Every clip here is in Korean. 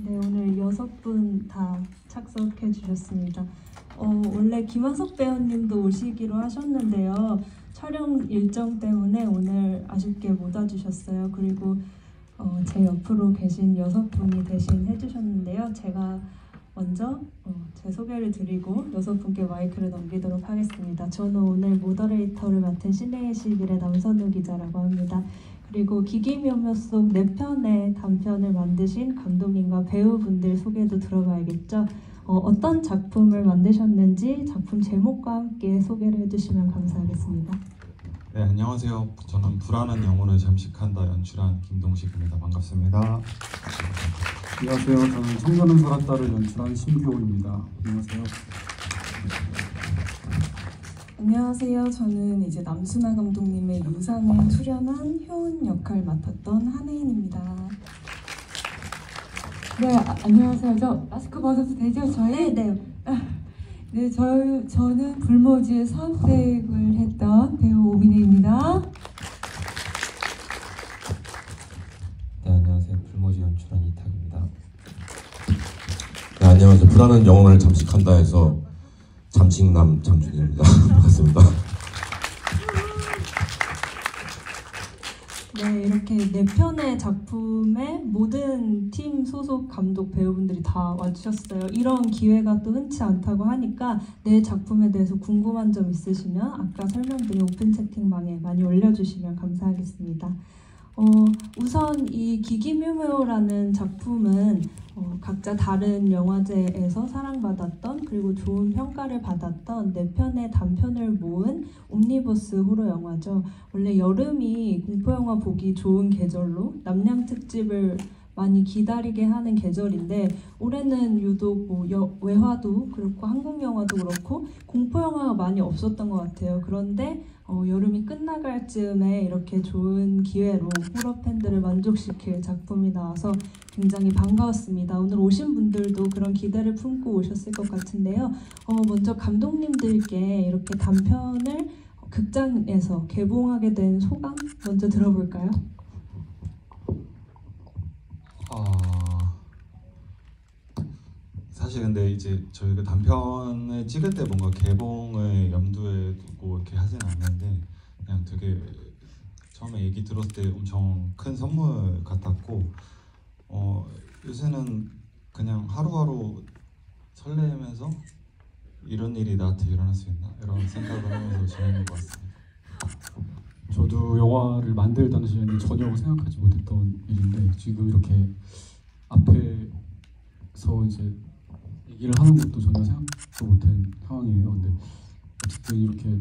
네, 오늘 6분 다 착석해 주셨습니다. 원래 김한석 배우님도 오시기로 하셨는데요. 촬영 일정 때문에 오늘 아쉽게 못 와주셨어요. 그리고 제 옆으로 계신 6분이 대신 해주셨는데요. 제가 먼저 제 소개를 드리고 6분께 마이크를 넘기도록 하겠습니다. 저는 오늘 모더레이터를 맡은 시네이시빌의 남선우 기자라고 합니다. 그리고 기기묘묘 속 4편의 단편을 만드신 감독님과 배우분들 소개도 들어봐야겠죠. 어떤 작품을 만드셨는지 작품 제목과 함께 소개를 해주시면 감사하겠습니다. 네, 안녕하세요. 저는 불안한 영혼을 잠식한다 연출한 김동식입니다. 반갑습니다. 안녕하세요. 저는 청년은 살았다를 연출한 심규호입니다. 안녕하세요. 안녕하세요. 저는 이제 남순아 감독님의 유산에 출연한 효은 역할 맡았던 한혜인입니다. 네, 안녕하세요. 저 마스크 벗어도 되죠? 저희? 네. 네, 저는 불모지의 사업대행을 했던 배우 오민혜입니다. 네, 안녕하세요. 불모지 연출한 이탁입니다. 네, 안녕하세요. 불안한 영혼을 잠식한다에서 잠식남 장준입니다. 반갑습니다. 네, 이렇게 4편의 작품에 모든 팀 소속 감독 배우분들이 다 와주셨어요. 이런 기회가 또 흔치 않다고 하니까 내 작품에 대해서 궁금한 점 있으시면 아까 설명드린 오픈 채팅방에 많이 올려주시면 감사하겠습니다. 우선 이 기기묘묘라는 작품은 각자 다른 영화제에서 사랑받았던 그리고 좋은 평가를 받았던 4편의 단편을 모은 옴니버스 호러 영화죠. 원래 여름이 공포영화 보기 좋은 계절로 남양 특집을 많이 기다리게 하는 계절인데 올해는 유독 외화도 그렇고 한국 영화도 그렇고 공포 영화가 많이 없었던 것 같아요. 그런데 여름이 끝나갈 즈음에 이렇게 좋은 기회로 호러 팬들을 만족시킬 작품이 나와서 굉장히 반가웠습니다. 오늘 오신 분들도 그런 기대를 품고 오셨을 것 같은데요. 먼저 감독님들께 이렇게 단편을 극장에서 개봉하게 된 소감 먼저 들어볼까요? 사실 근데 이제 저희가 단편을 찍을 때 뭔가 개봉을 염두에 두고 이렇게 하진 않는데 그냥 되게 처음에 얘기 들었을 때 엄청 큰 선물 같았고 요새는 그냥 하루하루 설레면서 이런 일이 나한테 일어날 수 있나 이런 생각을 하면서 지내는 것 같습니다. 저도 영화를 만들 당시에는 전혀 생각하지 못했던 일인데 지금 이렇게 앞에서 이제 얘기를 하는 것도 전혀 생각도 못한 상황이에요. 근데 어쨌든 이렇게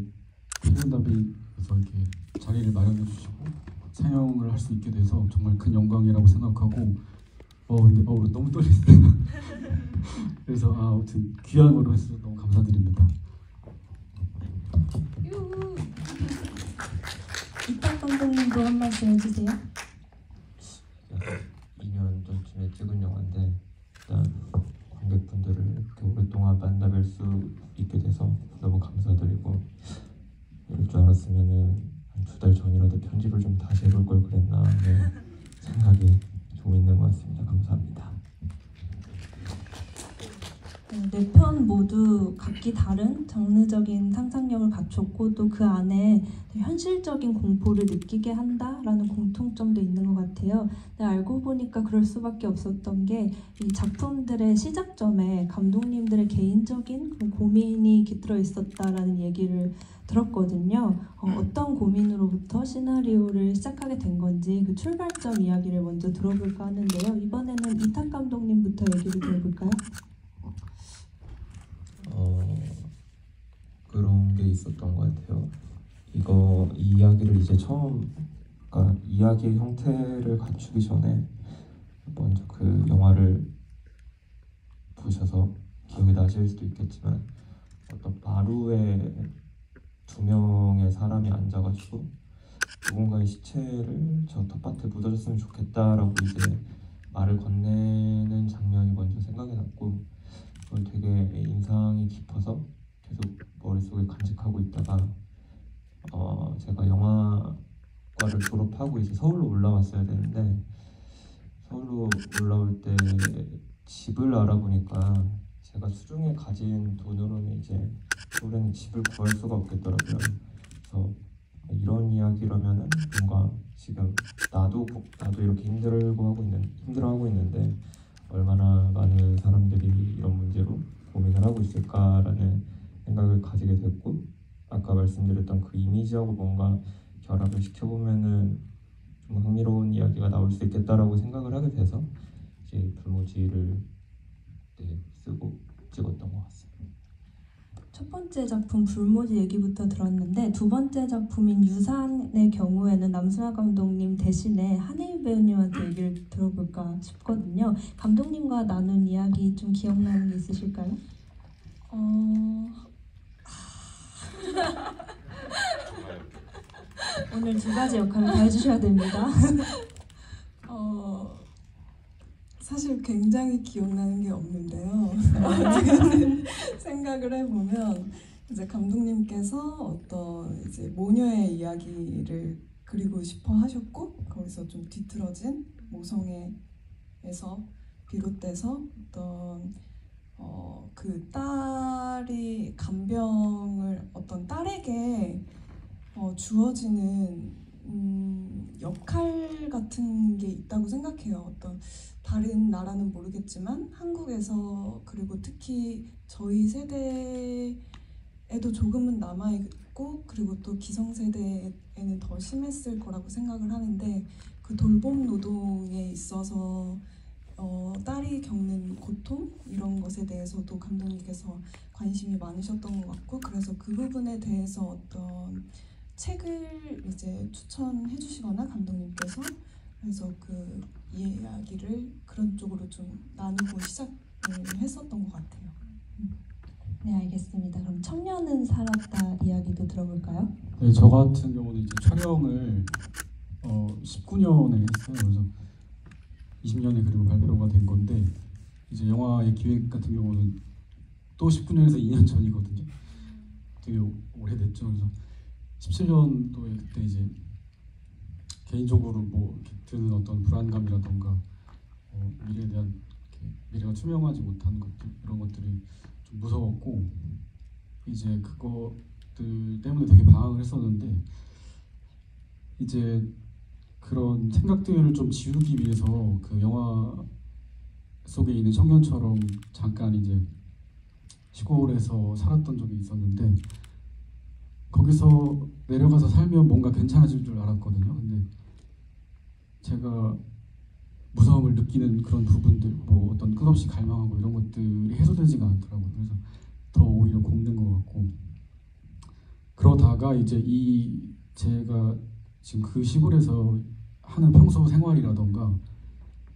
필름답에서 이렇게 자리를 마련해 주시고 상영을 할 수 있게 돼서 정말 큰 영광이라고 생각하고 근데 너무 떨리네요. 그래서 아무튼 귀한 거로 해서 너무 감사드립니다. 이탁 감독님도 한 말씀 해주세요. 2년 전쯤에 찍은 영화인데 일단 관객분들을 이렇게 오랫동안 만나뵐 수 있게 돼서 너무 감사드리고 이럴 줄 알았으면은 한 2달 전이라도 편집을 좀 다시 해볼 걸 그랬나 하는 생각이 좀 있는 것 같습니다. 감사합니다. 4편 모두 각기 다른 장르적인 상상력을 갖췄고 또 그 안에 현실적인 공포를 느끼게 한다라는 공통점도 있는 것 같아요. 근데 알고 보니까 그럴 수밖에 없었던 게 이 작품들의 시작점에 감독님들의 개인적인 고민이 깃들어 있었다라는 얘기를 들었거든요. 어떤 고민으로부터 시나리오를 시작하게 된 건지 그 출발점 이야기를 먼저 들어볼까 하는데요. 이번에는 이탁 감독님부터 얘기를 들어볼까요? 그런 게 있었던 것 같아요. 이 이야기를 이제 그러니까 이야기의 형태를 갖추기 전에 먼저 그 영화를 보셔서 기억이 나실 수도 있겠지만 어떤 마루에 2명의 사람이 앉아가지고 누군가의 시체를 저 텃밭에 묻어줬으면 좋겠다라고 이제 말을 건네는 장면이 먼저 생각이 났고 그걸 되게 인상이 깊어서 계속 머릿속에 간직하고 있다가 제가 영화과를 졸업하고 이제 서울로 올라왔어야 되는데 서울로 올라올 때 집을 알아보니까 제가 수중에 가진 돈으로는 이제 서울에는 집을 구할 수가 없겠더라고요. 그래서 이런 이야기라면은 뭔가 지금 나도 이렇게 힘들어하고 있는데 얼마나 많은 사람들이 이런 문제로 고민을 하고 있을까라는 생각을 가지게 됐고, 아까 말씀드렸던 그 이미지하고 뭔가 결합을 시켜보면은 좀 흥미로운 이야기가 나올 수 있겠다라고 생각을 하게 돼서 이제 불모지를 쓰고 찍었던 것 같습니다. 첫 번째 작품 불모지 얘기부터 들었는데 두 번째 작품인 유산의 경우에는 남순아 감독님 대신에 한혜인 배우님한테 얘기를 들어볼까 싶거든요. 감독님과 나눈 이야기 좀 기억나는 게 있으실까요? 오늘 두 가지 역할을 다 해주셔야 됩니다. 사실 굉장히 기억나는 게 없는데요. 생각을 해보면 이제 감독님께서 어떤 이제 모녀의 이야기를 그리고 싶어 하셨고, 거기서 좀 뒤틀어진 모성애에서 비롯돼서 어떤 그 딸이 간병을 어떤 딸에게 주어지는 역할 같은 게 있다고 생각해요. 어떤 다른 나라는 모르겠지만 한국에서, 그리고 특히 저희 세대에도 조금은 남아있고, 그리고 또 기성세대에는 더 심했을 거라고 생각을 하는데, 그 돌봄 노동에 있어서 딸이 겪는 고통 이런 것에 대해서도 감독님께서 관심이 많으셨던 것 같고, 그래서 그 부분에 대해서 어떤 책을 이제 추천해 주시거나 감독님께서, 그래서 그 이야기를 그런 쪽으로 좀 나누고 시작을 했었던 것 같아요. 네, 알겠습니다. 그럼 청년은 살았다 이야기도 들어볼까요? 네, 저 같은 경우는 이제 촬영을 19년에 했어요. 그래서 20년에 그리고 발표가 된 건데, 이제 영화의 기획 같은 경우는 또 19년에서 2년 전이거든요. 되게 오래됐죠. 그래서 17년도에 그때 이제 개인적으로 뭐 이렇게 드는 어떤 불안감이라던가 미래에 대한 미래가 투명하지 못한 것들, 이런 것들이 좀 무서웠고, 이제 그것들 때문에 되게 방황을 했었는데, 이제 그런 생각들을 좀 지우기 위해서 그 영화 속에 있는 청년처럼 잠깐 이제 시골에서 살았던 적이 있었는데, 거기서 내려가서 살면 뭔가 괜찮아질 줄 알았거든요. 근데 제가 무서움을 느끼는 그런 부분들, 뭐 어떤 끝없이 갈망하고 이런 것들이 해소되지가 않더라고요. 그래서 더 오히려 곪는 것 같고, 그러다가 이제 제가 지금 그 시골에서 하는 평소 생활이라던가,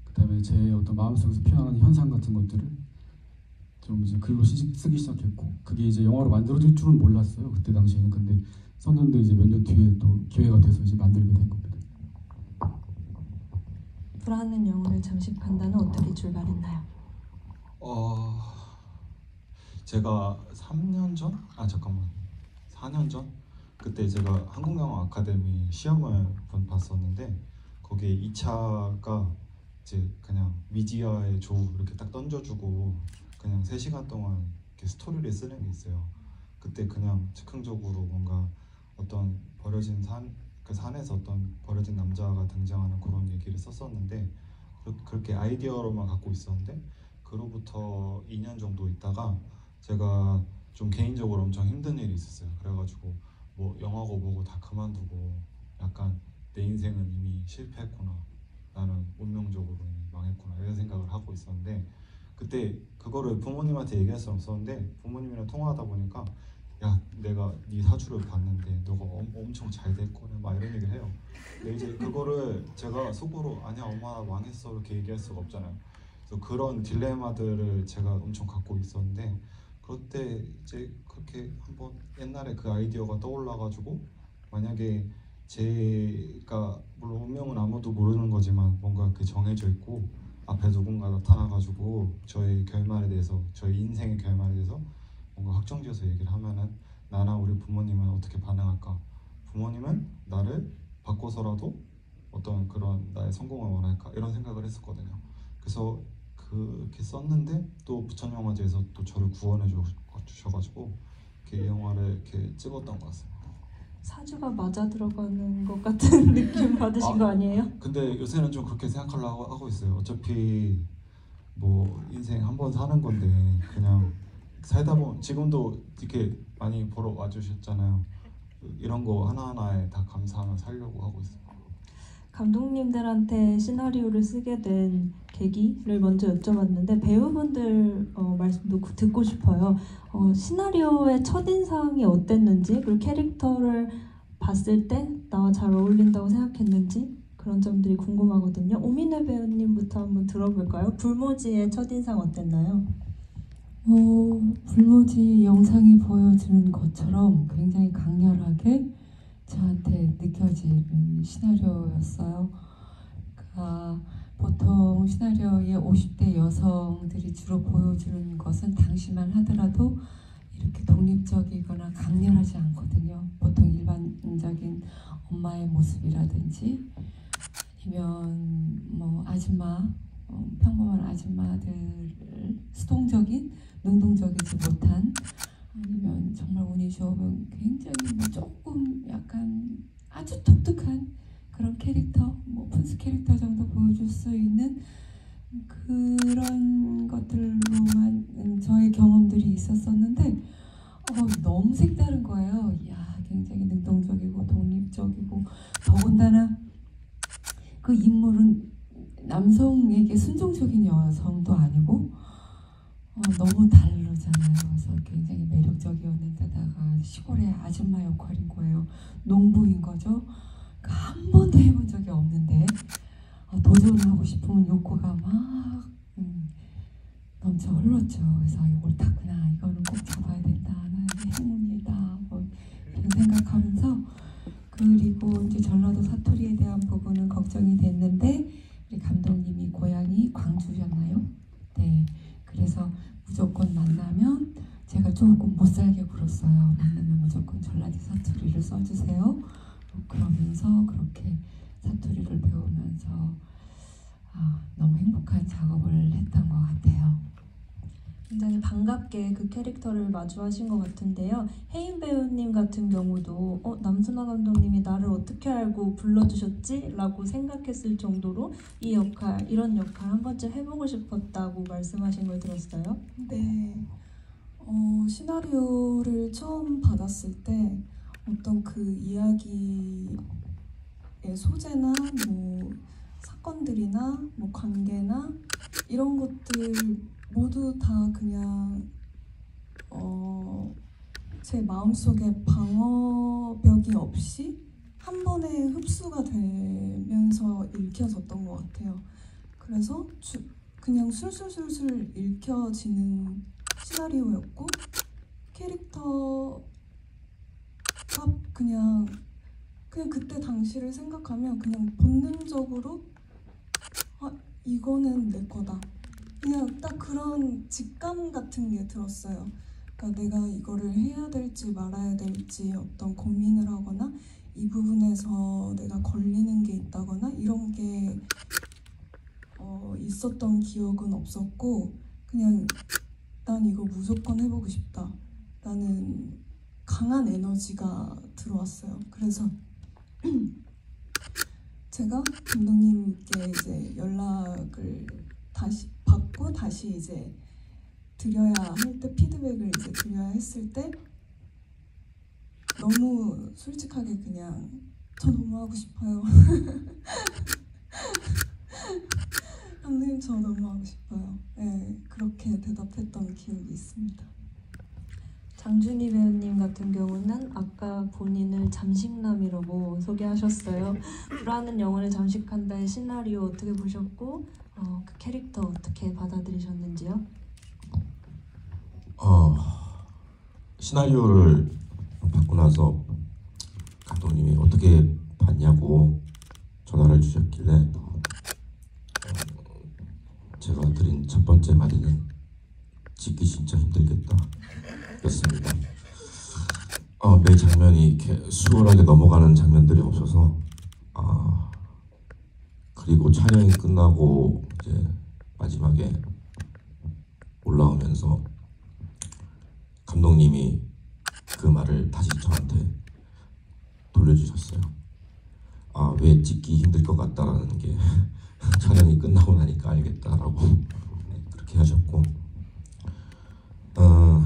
그다음에 제 어떤 마음속에서 피어나는 현상 같은 것들을 좀 이제 글로 쓰기 시작했고, 그게 이제 영화로 만들어질 줄은 몰랐어요, 그때 당시에는. 근데 썼는데 이제 몇 년 뒤에 또 기회가 돼서 이제 만들게 된 겁니다. 불안한 영혼을 잠식한다는 어떻게 출발했나요? 제가 3년 전? 4년 전? 그때 제가 한국영화 아카데미 시험을 봤었는데, 거기에 2차가 이제 그냥 미디어의 조우 이렇게 딱 던져주고 그냥 3시간 동안 이렇게 스토리를 쓰는 게 있어요. 그때 그냥 즉흥적으로 뭔가 어떤 버려진 그 산에서 어떤 버려진 남자가 등장하는 그런 얘기를 썼었는데, 그렇게 아이디어로만 갖고 있었는데, 그로부터 2년 정도 있다가 제가 좀 개인적으로 엄청 힘든 일이 있었어요. 그래가지고 뭐 영화고 뭐고 다 그만두고 약간 내 인생은 이미 실패했구나, 나는 운명적으로 이미 망했구나, 이런 생각을 하고 있었는데, 그때 그거를 부모님한테 얘기할 수 없었는데, 부모님이랑 통화하다 보니까 야, 내가 네 사주를 봤는데 너가 엄청 잘 될 거래, 막 이런 얘기를 해요. 근데 이제 그거를 제가 속으로 아니야 엄마 나 망했어 이렇게 얘기할 수가 없잖아요. 그래서 그런 딜레마들을 제가 엄청 갖고 있었는데, 그때 이제 그렇게 한번 옛날에 그 아이디어가 떠올라가지고, 만약에 제가 물론 운명은 아무도 모르는 거지만 뭔가 그 정해져 있고 앞에 누군가 나타나가지고 저의 결말에 대해서, 저의 인생의 결말에 대해서 뭔가 확정지어서 얘기를 하면은 나나 우리 부모님은 어떻게 반응할까? 부모님은 나를 바꿔서라도 어떤 그런 나의 성공을 원할까 이런 생각을 했었거든요. 그래서 그렇게 썼는데 또 부천영화제에서 또 저를 구원해 주셔가지고 이렇게 이 영화를 이렇게 찍었던 것 같습니다. 사주가 맞아 들어가는 것 같은 느낌 받으신 거 아니에요? 근데 요새는 좀 그렇게 생각하려고 하고 있어요. 어차피 뭐 인생 한 번 사는 건데 그냥 살다 보면 지금도 이렇게 많이 보러 와주셨잖아요. 이런 거 하나하나에 다 감사하며 살려고 하고 있어요. 감독님들한테 시나리오를 쓰게 된 계기를 먼저 여쭤봤는데 배우분들 말씀도 듣고 싶어요. 시나리오의 첫인상이 어땠는지 그리고 캐릭터를 봤을 때 나와 잘 어울린다고 생각했는지 그런 점들이 궁금하거든요. 오민혜 배우님부터 한번 들어볼까요? 불모지의 첫인상 어땠나요? 불모지 영상이 보여주는 것처럼 굉장히 강렬하게 저한테 느껴지는 시나리오였어요. 그러니까 보통 시나리오에 50대 여성들이 주로 보여주는 것은 당시만 하더라도 이렇게 독립적이거나 강렬하지 않거든요. 보통 일반적인 엄마의 모습이라든지 아니면 뭐 아줌마, 평범한 아줌마들을 수동적인, 능동적이지 못한 아니면 정말 운이 좋으면 굉장히 뭐 조금 약간 아주 독특한 그런 캐릭터, 뭐 푼스 캐릭터 정도 보여줄 수 있는 그런 것들로만 저의 경험들이 있었었는데 너무 색다른 거예요. 이야, 굉장히 능동적이고 독립적이고 더군다나 그 인물은 남성에게 순종적인 여성도 아니고 너무 다르잖아요. 그래서 굉장히 매력적이었는데다가 시골의 아줌마 역할인 거예요. 농부인 거죠. 한 번도 해본 적이 없는데 도전하고 싶으면 욕구가 막 넘쳐 흘렀죠. 그래서 이걸 탔구나. 이거는 꼭 잡아야 된다. 나의 행운이다. 뭐 이런 생각하면서 그리고 이제 전라도 사투리에 대한 부분은 걱정이 됐는데 우리 감독님이 고향이 광주였나요? 네. 그래서 무조건 만나면 제가 조금 못살게 굴었어요. 만나면 무조건 전라도 사투리를 써주세요. 그러면서 그렇게 사투리를 배우면서 너무 행복한 작업을 했던 것 같아요. 굉장히 반갑게 그 캐릭터를 마주하신 것 같은데요. 혜인 배우님 같은 경우도 남순아 감독님이 나를 어떻게 알고 불러주셨지? 라고 생각했을 정도로 이런 역할 한 번쯤 해보고 싶었다고 말씀하신 걸 들었어요. 네. 시나리오를 처음 받았을 때 어떤 그 이야기의 소재나 뭐 사건들이나 뭐 관계나 이런 것들 모두 다 그냥 제 마음속에 방어벽이 없이 한 번에 흡수가 되면서 읽혀졌던 것 같아요. 그래서 그냥 술술술술 읽혀지는 시나리오였고 캐릭터가 그냥 그때 당시를 생각하면 그냥 본능적으로 이거는 내 거다. 그냥 딱 그런 직감 같은 게 들었어요. 그러니까 내가 이거를 해야 될지 말아야 될지 어떤 고민을 하거나 이 부분에서 내가 걸리는 게 있다거나 이런 게 있었던 기억은 없었고 그냥 난 이거 무조건 해보고 싶다. 라는 강한 에너지가 들어왔어요. 그래서 제가 감독님께 이제 연락을 다시 받고 다시 이제 드려야 할 때 피드백을 이제 드려야 했을 때 너무 솔직하게 그냥 저 너무 하고 싶어요. 감독님 저 너무 하고 싶어요. 네, 그렇게 대답했던 기억이 있습니다. 장준희 배우님 같은 경우는 아까 본인을 잠식남이라고 소개하셨어요. 불하는 영혼을 잠식한다의 시나리오 어떻게 보셨고 그 캐릭터 어떻게 받아들이셨는지요? 시나리오를 받고 나서 감독님이 어떻게 봤냐고 전화를 주셨길래 제가 드린 첫 번째 마디는 찍기 진짜 힘들겠다 였습니다. 매 장면이 이렇게 수월하게 넘어가는 장면들이 없어서 그리고 촬영이 끝나고 이제 마지막에 올라오면서 감독님이 그 말을 다시 저한테 돌려주셨어요. 아, 왜 찍기 힘들 것 같다라는 게 촬영이 끝나고 나니까 알겠다라고 그렇게 하셨고, 그다음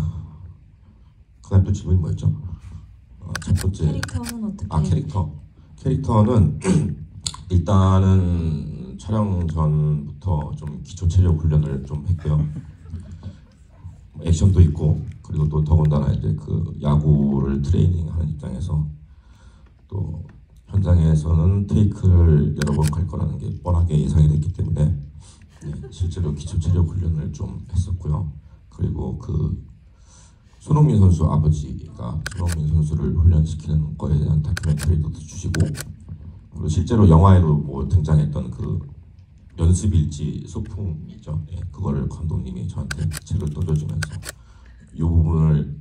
또 질문이 뭐였죠? 첫 번째 캐릭터는 어떻게? 캐릭터는 일단은 촬영 전부터 좀 기초 체력 훈련을 좀 했고요. 액션도 있고, 그리고 또 더군다나 이제 그 야구를 트레이닝하는 입장에서 또 현장에서는 테이크를 여러 번 갈 거라는 게 뻔하게 예상이 됐기 때문에 실제로 기초 체력 훈련을 좀 했었고요. 그리고 그 손흥민 선수 아버지가 손흥민 선수를 훈련시키는 거에 대한 다큐멘터리도 주시고, 그리고 실제로 영화에도 뭐 등장했던 그 연습일지 소품이죠. 그거를 감독님이 저한테 책을 떠줘주면서 이 부분을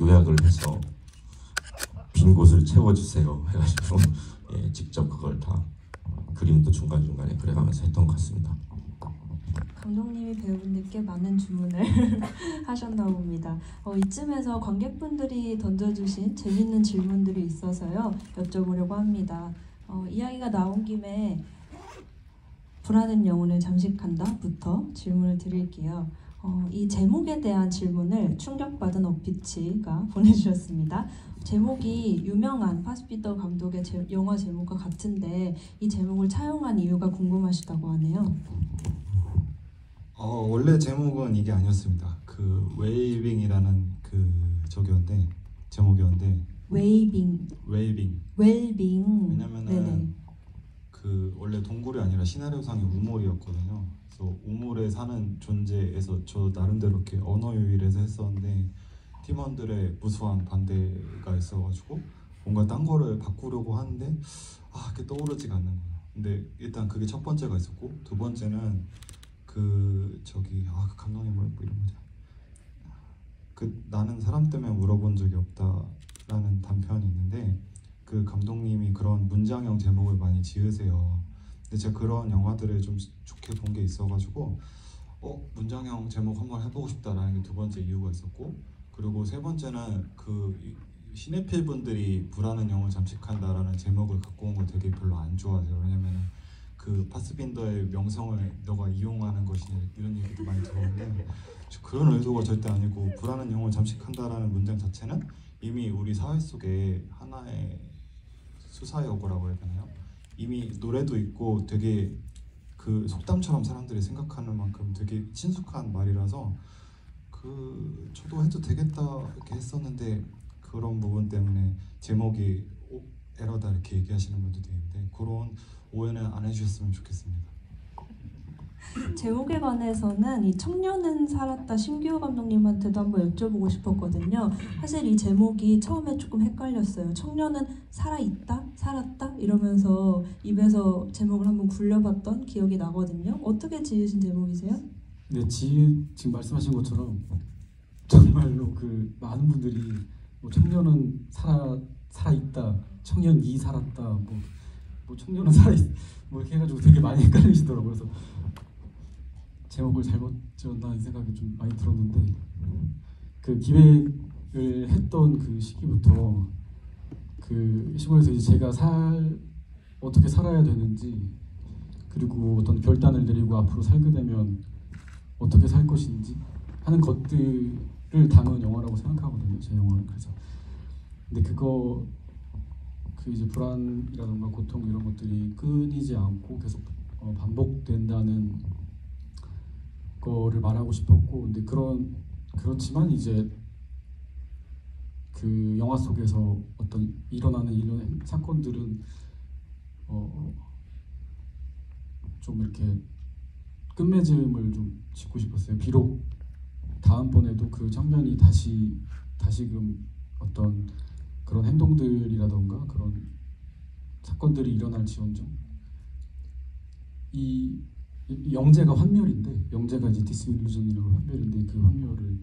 요약을 해서 빈 곳을 채워주세요 해가지고 직접 그걸 다 그림도 중간중간에 그려가면서 했던 것 같습니다. 감독님이 배우분들께 많은 주문을 하셨나 봅니다. 이쯤에서 관객분들이 던져주신 재밌는 질문들이 있어서요, 여쭤보려고 합니다. 이야기가 나온 김에 불안한 영혼을 잠식한다부터 질문을 드릴게요. 이 제목에 대한 질문을 충격받은 어피치가 보내주셨습니다. 제목이 유명한 파스피더 감독의 영화 제목과 같은데 이 제목을 차용한 이유가 궁금하시다고 하네요. 원래 제목은 이게 아니었습니다. 그 웨이빙이라는 그 저기였는데 제목이었는데 웨이빙. 웰빙. 왜냐면은 네네. 그 원래 동굴이 아니라 시나리오상의 우물이었거든요. 그래서 우물에 사는 존재에서 저 나름대로 이렇게 언어 유희해서 했었는데 팀원들의 무수한 반대가 있어가지고 뭔가 딴 거를 바꾸려고 하는데 그게 떠오르지가 않는 거예요. 근데 일단 그게 첫 번째가 있었고, 두 번째는 그 감독님 뭐 이런 거죠. 그 나는 사람 때문에 물어본 적이 없다라는 단편이 있는데 그 감독님이 그런 문장형 제목을 많이 지으세요. 근데 제가 그런 영화들을 좀 좋게 본 게 있어가지고 문장형 제목 한번 해보고 싶다라는 게 두 번째 이유가 있었고, 그리고 세 번째는 그 시네필 분들이 불안한 영혼을 잠식한다라는 제목을 갖고 온 걸 되게 별로 안 좋아하세요. 왜냐면 그 파스빈더의 명성을 너가 이용하는 것이 이런 얘기도 많이 들었는데 그런 의도가 절대 아니고, 불안한 영혼을 잠식한다라는 문장 자체는 이미 우리 사회 속에 하나의 수사여고라고 해야 되나요? 이미 노래도 있고 되게 그 속담처럼 사람들이 생각하는 만큼 되게 친숙한 말이라서 저도 해도 되겠다 이렇게 했었는데 그런 부분 때문에 제목이 에러다 이렇게 얘기하시는 분들도 있는데 그런 오해는 안 해주셨으면 좋겠습니다. 제목에 관해서는 이 청년은 살았다 신규호 감독님한테도 한번 여쭤보고 싶었거든요. 사실 이 제목이 처음에 조금 헷갈렸어요. 청년은 살아있다? 살았다? 이러면서 입에서 제목을 한번 굴려봤던 기억이 나거든요. 어떻게 지으신 제목이세요? 네, 지금 말씀하신 것처럼 정말로 그 많은 분들이 뭐 청년은 살아있다, 청년이 살았다, 뭐 청년은 뭐 이렇게 해가지고 되게 많이 헷갈리시더라고요. 그래서 제목을 잘못 지었다는 생각이 좀 많이 들었는데, 그 기획을 했던 그 시기부터 그 시골에서 이제 제가 어떻게 살아야 되는지, 그리고 어떤 결단을 내리고 앞으로 살게 되면 어떻게 살 것인지 하는 것들을 담은 영화라고 생각하거든요, 제 영화는. 그래서 근데 그 이제 불안이라던가 고통 이런 것들이 끊이지 않고 계속 반복된다는 거를 말하고 싶었고, 근데 그렇지만 이제 그 영화 속에서 어떤 일어나는 이런 사건들은 좀 이렇게 끝맺음을 좀 짓고 싶었어요. 비록 다음번에도 그 장면이 다시금 어떤 그런 행동들이라던가 그런 사건들이 일어날지언정 이 영재가 환멸인데, 영재가 이제 디스일루전이라고 환멸인데 그 환멸을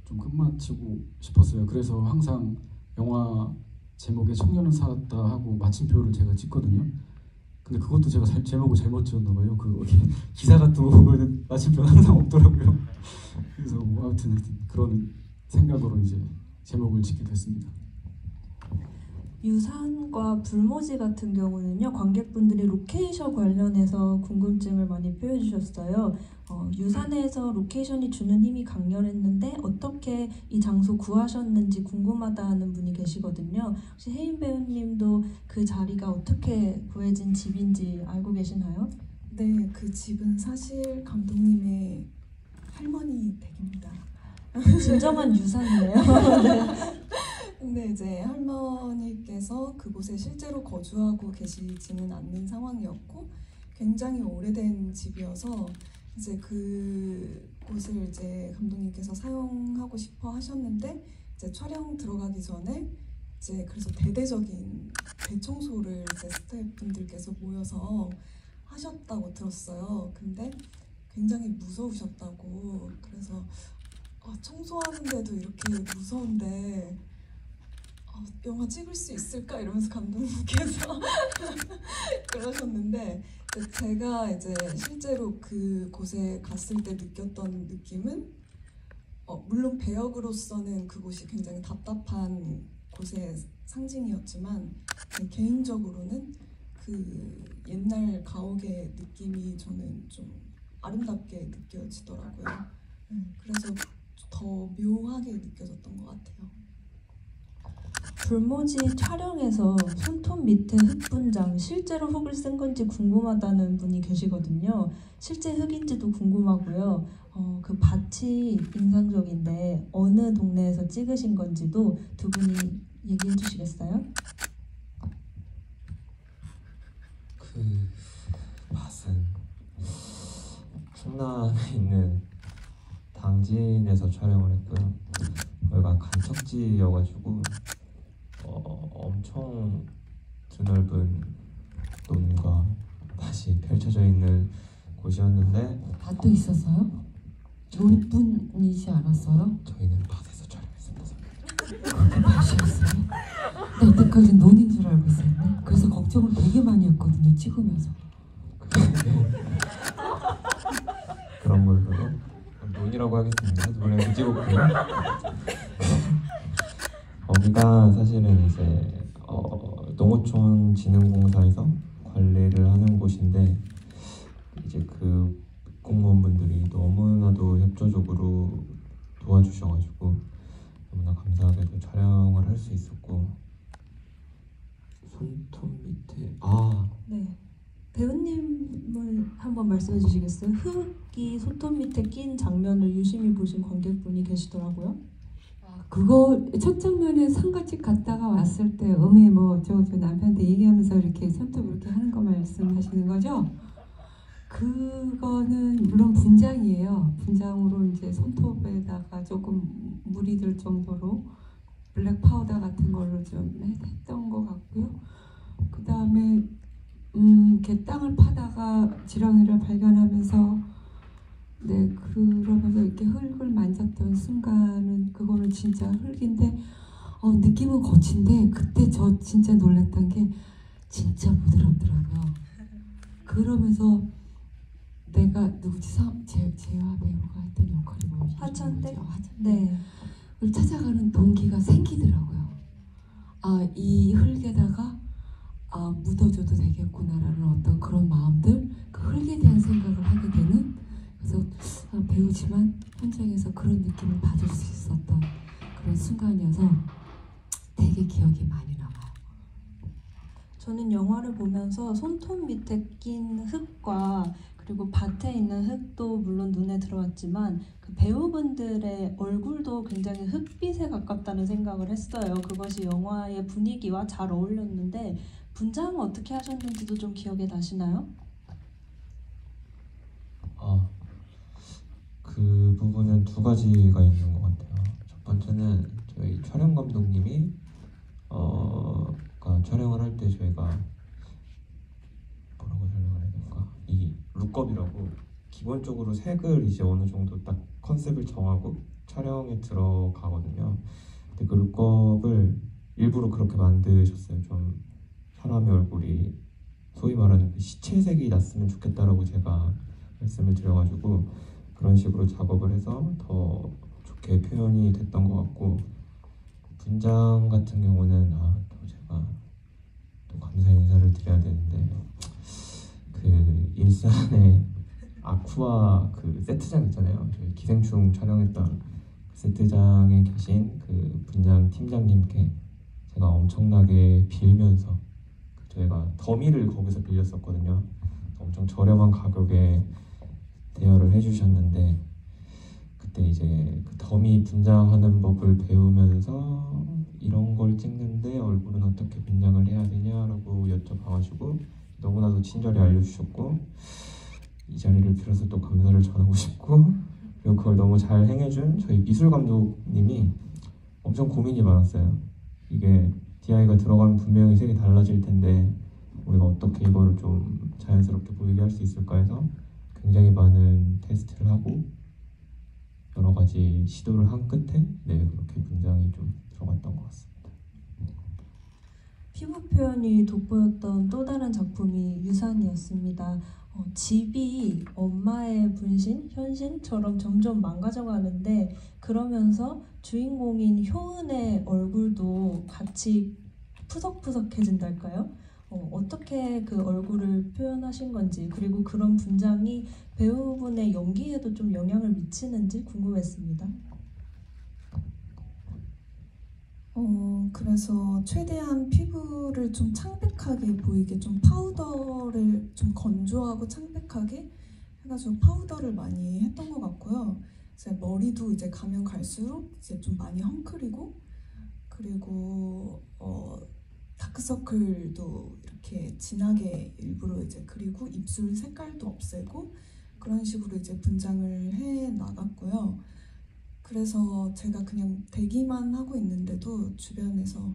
좀 끝마치고 싶었어요. 그래서 항상 영화 제목에 청년은 살았다 하고 마침표를 제가 찍거든요. 근데 그것도 제가 제목을 잘못 지었나 봐요. 그 기사 같은 거 보면은 마침표 항상 없더라고요. 그래서 뭐 아무튼 그런 생각으로 이제 제목을 짓게 됐습니다. 유산과 불모지 같은 경우는요, 관객분들이 로케이션 관련해서 궁금증을 많이 표해주셨어요. 유산에서 로케이션이 주는 힘이 강렬했는데 어떻게 이 장소 구하셨는지 궁금하다는 분이 계시거든요. 혹시 혜인 배우님도 그 자리가 어떻게 구해진 집인지 알고 계시나요? 네, 그 집은 사실 감독님의 할머니 댁입니다. 진정한 유산이네요. 네. 근데 이제 할머니께서 그곳에 실제로 거주하고 계시지는 않는 상황이었고 굉장히 오래된 집이어서 이제 그곳을 이제 감독님께서 사용하고 싶어 하셨는데 이제 촬영 들어가기 전에 이제 그래서 대대적인 대청소를 이제 스태프분들께서 모여서 하셨다고 들었어요. 근데 굉장히 무서우셨다고. 그래서 청소하는데도 이렇게 무서운데 영화 찍을 수 있을까 이러면서 감독님께서 그러셨는데 제가 이제 실제로 그곳에 갔을 때 느꼈던 느낌은 물론 배역으로서는 그곳이 굉장히 답답한 곳의 상징이었지만 개인적으로는 그 옛날 가옥의 느낌이 저는 좀 아름답게 느껴지더라고요. 그래서 더 묘하게 느껴졌던 것 같아요. 불모지 촬영에서 손톱 밑에 흙 분장, 실제로 흙을 쓴 건지 궁금하다는 분이 계시거든요. 실제 흙인지도 궁금하고요. 그 밭이 인상적인데 어느 동네에서 찍으신 건지도 두 분이 얘기해 주시겠어요? 그 밭은 충남에 있는 당진에서 촬영을 했고요. 여기가 간척지여가지고 엄청 드넓은 논과 밭이 펼쳐져 있는 곳이었는데 밭도 있었어요? 논뿐이지 않았어요? 저희는 밭에서 촬영했습니다. 그게 밭이었어요? 나 이때까지 논인 줄 알고 있었네. 그래서 걱정을 되게 많이 했거든요, 찍으면서. 그런 걸로 논이라고 하겠습니다. 이번에 찍었고요. 거기가 사실은 이제 농어촌 진흥공사에서 관리를 하는 곳인데 이제 그 공무원분들이 너무나도 협조적으로 도와주셔가지고 너무나 감사하게도 촬영을 할 수 있었고 손톱 밑에 네. 배우님을 한번 말씀해 주시겠어요? 흙이 손톱 밑에 낀 장면을 유심히 보신 관객분이 계시더라고요. 그거 첫 장면에 상가집 갔다가 왔을 때 저 남편한테 얘기하면서 이렇게 손톱 이렇게 하는 거 말씀하시는 거죠? 그거는 물론 분장이에요. 분장으로 이제 손톱에다가 조금 물이 들 정도로 블랙 파우더 같은 걸로 좀 했던 것 같고요. 그 다음에 이렇게 땅을 파다가 지렁이를 발견하면서 그러면서 이렇게 흙을 만졌던 순간은 그거는 진짜 흙인데 느낌은 거친데 그때 저 진짜 놀랐던 게 진짜 부드럽더라고요. 그러면서 내가 누구지? 재화 배우가 했던 역할이 뭐였지? 화천대? 화천대. 네. 그걸 찾아가는 동기가 생기더라고요. 이 흙에다가 묻어줘도 되겠구나라는 어떤 그런 마음들, 그 흙에 대한 생각을 하게 되는. 그래서 배우지만 현장에서 그런 느낌을 받을 수 있었던 그런 순간이어서 되게 기억이 많이 남아요. 저는 영화를 보면서 손톱 밑에 낀 흙과 그리고 밭에 있는 흙도 물론 눈에 들어왔지만 그 배우분들의 얼굴도 굉장히 흙빛에 가깝다는 생각을 했어요. 그것이 영화의 분위기와 잘 어울렸는데 분장은 어떻게 하셨는지도 좀 기억에 나시나요? 그 부분은 두 가지가 있는 것 같아요. 첫 번째는 저희 촬영 감독님이 촬영을 할 때 저희가 뭐라고 설명을 해야 될까? 이 룩업이라고 기본적으로 색을 이제 어느 정도 딱 컨셉을 정하고 촬영에 들어가거든요. 근데 그 룩업을 일부러 그렇게 만드셨어요. 좀 사람의 얼굴이 소위 말하는 그 시체색이 났으면 좋겠다라고 제가 말씀을 드려가지고 그런 식으로 작업을 해서 더 좋게 표현이 됐던 것 같고, 분장 같은 경우는 또 제가 또 감사 인사를 드려야 되는데, 그 일산에 아쿠아 그 세트장 있잖아요. 저희 기생충 촬영했던 그 세트장에 계신 그 분장 팀장님께 제가 엄청나게 빌면서, 저희가 더미를 거기서 빌렸었거든요. 엄청 저렴한 가격에 대여를 해주셨는데, 그때 이제 그 더미 분장하는 법을 배우면서 이런 걸 찍는데 얼굴은 어떻게 분장을 해야 되냐라고 여쭤봐가지고 너무나도 친절히 알려주셨고, 이 자리를 빌어서 또 감사를 전하고 싶고, 그리고 그걸 너무 잘 행해준 저희 미술 감독님이 엄청 고민이 많았어요. 이게 DI가 들어가면 분명히 색이 달라질 텐데 우리가 어떻게 이거를 좀 자연스럽게 보이게 할 수 있을까 해서 굉장히 많은 테스트를 하고 여러 가지 시도를 한 끝에 그렇게 분장이 좀 들어갔던 것 같습니다. 피부 표현이 돋보였던 또 다른 작품이 유산이었습니다. 집이 엄마의 분신, 현신처럼 점점 망가져가는데, 그러면서 주인공인 효은의 얼굴도 같이 푸석푸석해진달까요? 어떻게 그 얼굴을 표현하신 건지, 그리고 그런 분장이 배우분의 연기에도 좀 영향을 미치는지 궁금했습니다. 그래서 최대한 피부를 좀 창백하게 보이게, 좀 파우더를 좀 건조하고 창백하게 해가지고 파우더를 많이 했던 것 같고요. 이제 머리도 이제 가면 갈수록 이제 좀 많이 헝클이고, 그리고 다크서클도 이렇게 진하게 일부러 이제 그리고 입술 색깔도 없애고 그런 식으로 이제 분장을 해 나갔고요. 그래서 제가 그냥 대기만 하고 있는데도 주변에서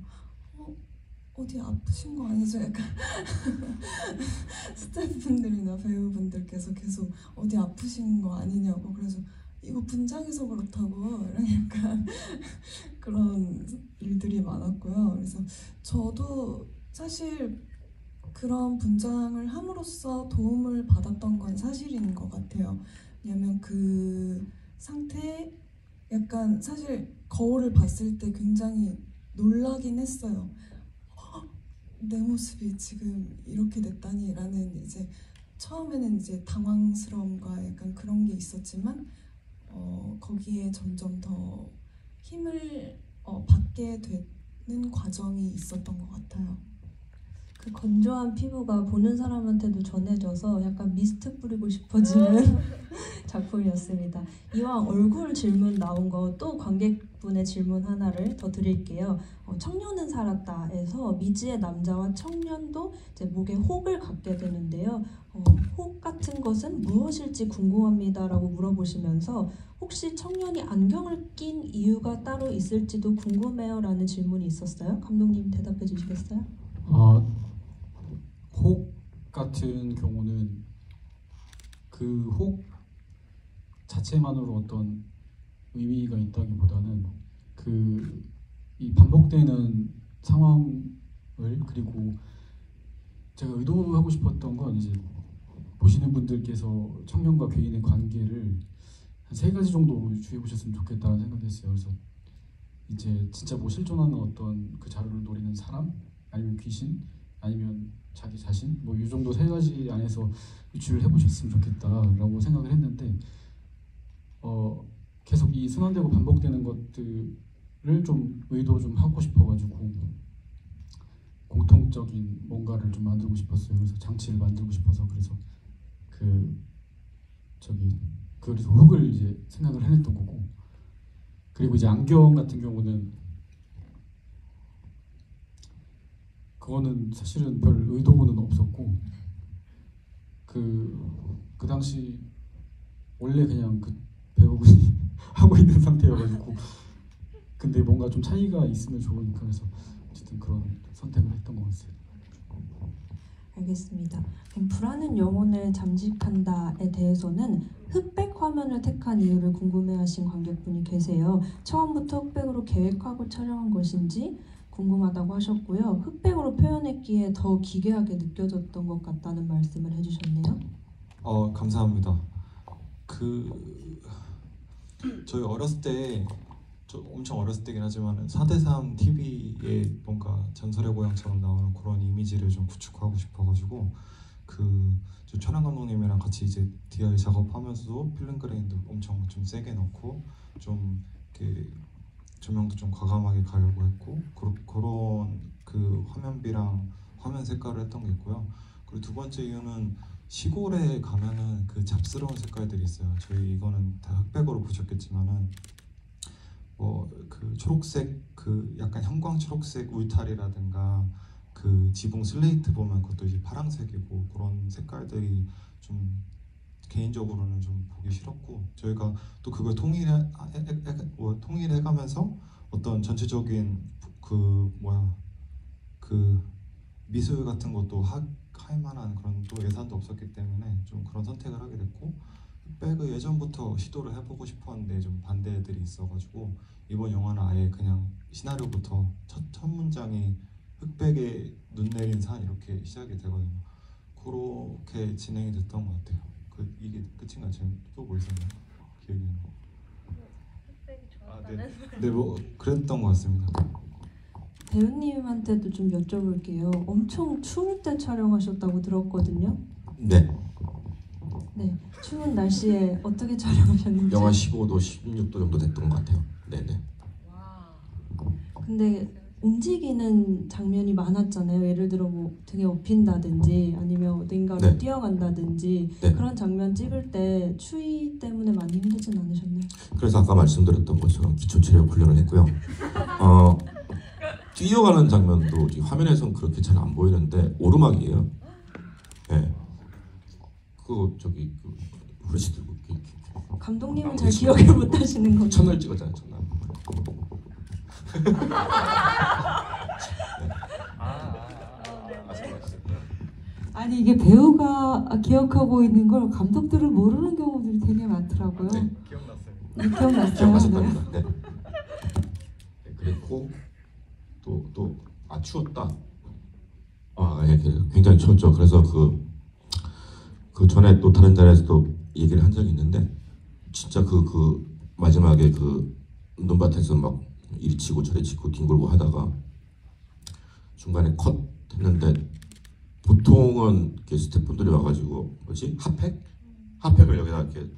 어디 아프신 거 아니죠? 약간 스태프분들이나 배우분들께서 계속 어디 아프신 거 아니냐고, 그래서 이거 분장해서 그렇다고 약간 그런 일들이 많았고요. 그래서 저도 사실 그런 분장을 함으로써 도움을 받았던 건 사실인 것 같아요. 왜냐면 그 상태에 약간 사실 거울을 봤을 때 굉장히 놀라긴 했어요. 내 모습이 지금 이렇게 됐다니 라는, 이제 처음에는 이제 당황스러움과 약간 그런 게 있었지만 거기에 점점 더 힘을 받게 되는 과정이 있었던 것 같아요. 그 건조한 피부가 보는 사람한테도 전해져서 약간 미스트 뿌리고 싶어지는 작품이었습니다. 이왕 얼굴 질문 나온 거 또 관객분의 질문 하나를 더 드릴게요. 청년은 살았다에서 미지의 남자와 청년도 이제 목에 혹을 갖게 되는데요. 혹 같은 것은 무엇일지 궁금합니다라고 물어보시면서 혹시 청년이 안경을 낀 이유가 따로 있을지도 궁금해요라는 질문이 있었어요. 감독님 대답해 주시겠어요? 혹 같은 경우는 그 혹 자체만으로 어떤 의미가 있다기보다는 이 반복되는 상황을, 그리고 제가 의도하고 싶었던 건 이제 보시는 분들께서 청년과 괴인의 관계를 한 3가지 정도로 주의해 보셨으면 좋겠다는 생각했어요. 그래서 이제 진짜 뭐 실존하는 어떤 그 자료를 노리는 사람, 아니면 귀신, 아니면 자기 자신, 뭐 이 정도 3가지 안에서 유추를 해보셨으면 좋겠다라고 생각을 했는데, 계속 이 순환되고 반복되는 것들을 좀 의도 좀 하고 싶어가지고 공통적인 뭔가를 좀 만들고 싶었어요. 그래서 장치를 만들고 싶어서, 그래서 그래서 훅을 이제 생각을 해냈던 거고, 그리고 이제 안경 같은 경우는 그거는 사실은 별 의도는 없었고, 그 당시 원래 그냥 그 배우분이 하고 있는 상태여가지고, 근데 뭔가 좀 차이가 있으면 좋으니까, 그래서 어쨌든 그런 선택을 했던 것 같아요. 알겠습니다. 그럼 불안은 영혼을 잠식한다에 대해서는 흑백 화면을 택한 이유를 궁금해하신 관객분이 계세요. 처음부터 흑백으로 계획하고 촬영한 것인지, 궁금하다고 하셨고요. 흑백으로 표현했기에 더 기괴하게 느껴졌던 것 같다는 말씀을 해주셨네요. 감사합니다. 저희 어렸을 때, 엄청 어렸을 때긴 하지만 4대3 TV에 뭔가 전설의 고향처럼 나오는 그런 이미지를 좀 구축하고 싶어가지고 저 촬영 감독님이랑 같이 이제 DI 작업하면서도 필름 그레인도 엄청 좀 세게 넣고 좀 이렇게 조명도 좀 과감하게 가려고 했고 그런 화면비랑 화면 색깔을 했던 게 있고요. 그리고 두 번째 이유는 시골에 가면은 그 잡스러운 색깔들이 있어요. 저희 이거는 다 흑백으로 보셨겠지만은 초록색 약간 형광 초록색 울타리라든가 지붕 슬레이트 보면 그것도 이제 파란색이고 그런 색깔들이 좀 개인적으로는 좀 보기 싫었고 저희가 또 그걸 통일해가면서 어떤 전체적인 미술 같은 것도 할 만한 그런 또 예산도 없었기 때문에 좀 그런 선택을 하게 됐고 흑백을 예전부터 시도를 해보고 싶었는데 좀 반대들이 있어가지고 이번 영화는 아예 그냥 시나리오부터 첫 문장이 흑백에 눈 내린 산 이렇게 시작이 되거든요. 그렇게 진행이 됐던 것 같아요. 이게 끝인가요? 지금 또 뭐 있었나요? 기억이 안 나요. 흑백이 좋았다는 네, 그랬던 것 같습니다. 배우님한테도 좀 여쭤볼게요. 엄청 추울 때 촬영하셨다고 들었거든요. 네. 네, 추운 날씨에 어떻게 촬영하셨는지. 영하 15도, 16도 정도 됐던 것 같아요. 네네. 근데 움직이는 장면이 많았잖아요. 예를 들어 뭐 등에 업힌다든지 아니면 어딘가로 네. 뛰어간다든지 네. 그런 장면 찍을 때 추위 때문에 많이 힘들진 않으셨나요? 그래서 아까 말씀드렸던 것처럼 기초 체력 훈련을 했고요. 뛰어가는 장면도 화면에서는 그렇게 잘 안 보이는데 오르막이에요. 네. 후레쉬 들고 감독님은 잘 기억을 못 하시는 거죠? 첫날 찍었잖아요. 첫날. 아니 이게 배우가 기억하고 있는 걸 감독들은 모르는 경우들이 되게 많더라고요. 네. 기억났어요. 기억났어요? 기억나셨답니다. 네. 그랬고 추웠다. 예, 굉장히 추웠죠. 그래서 그 전에 또 다른 자리에서도 얘기를 한 적이 있는데 진짜 마지막에 눈밭에서 막 이리 치고 저리 치고 뒹굴고 하다가 중간에 컷 했는데 보통은 이렇게 스태프분들이 와가지고 핫팩을 여기다 이렇게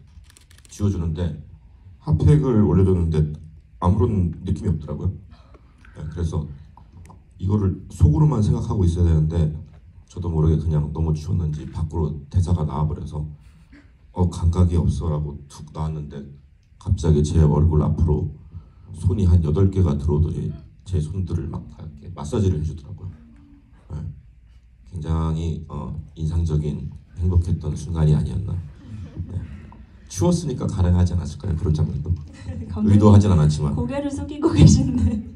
쥐어주는데 핫팩을 올려줬는데 아무런 느낌이 없더라고요. 네, 그래서 이거를 속으로만 생각하고 있어야 되는데 저도 모르게 그냥 너무 추웠는지 밖으로 대사가 나와버려서 감각이 없어라고 툭 나왔는데 갑자기 제 얼굴 앞으로 손이 한 8개가 들어오더니 제 손들을 막 이렇게 마사지를 해주더라고요. 네. 굉장히 인상적인 행복했던 순간이 아니었나. 네. 추웠으니까 가능하지 않았을까요? 그런 장면도. 의도하진 않았지만. 고개를 숙이고 계신데. 제가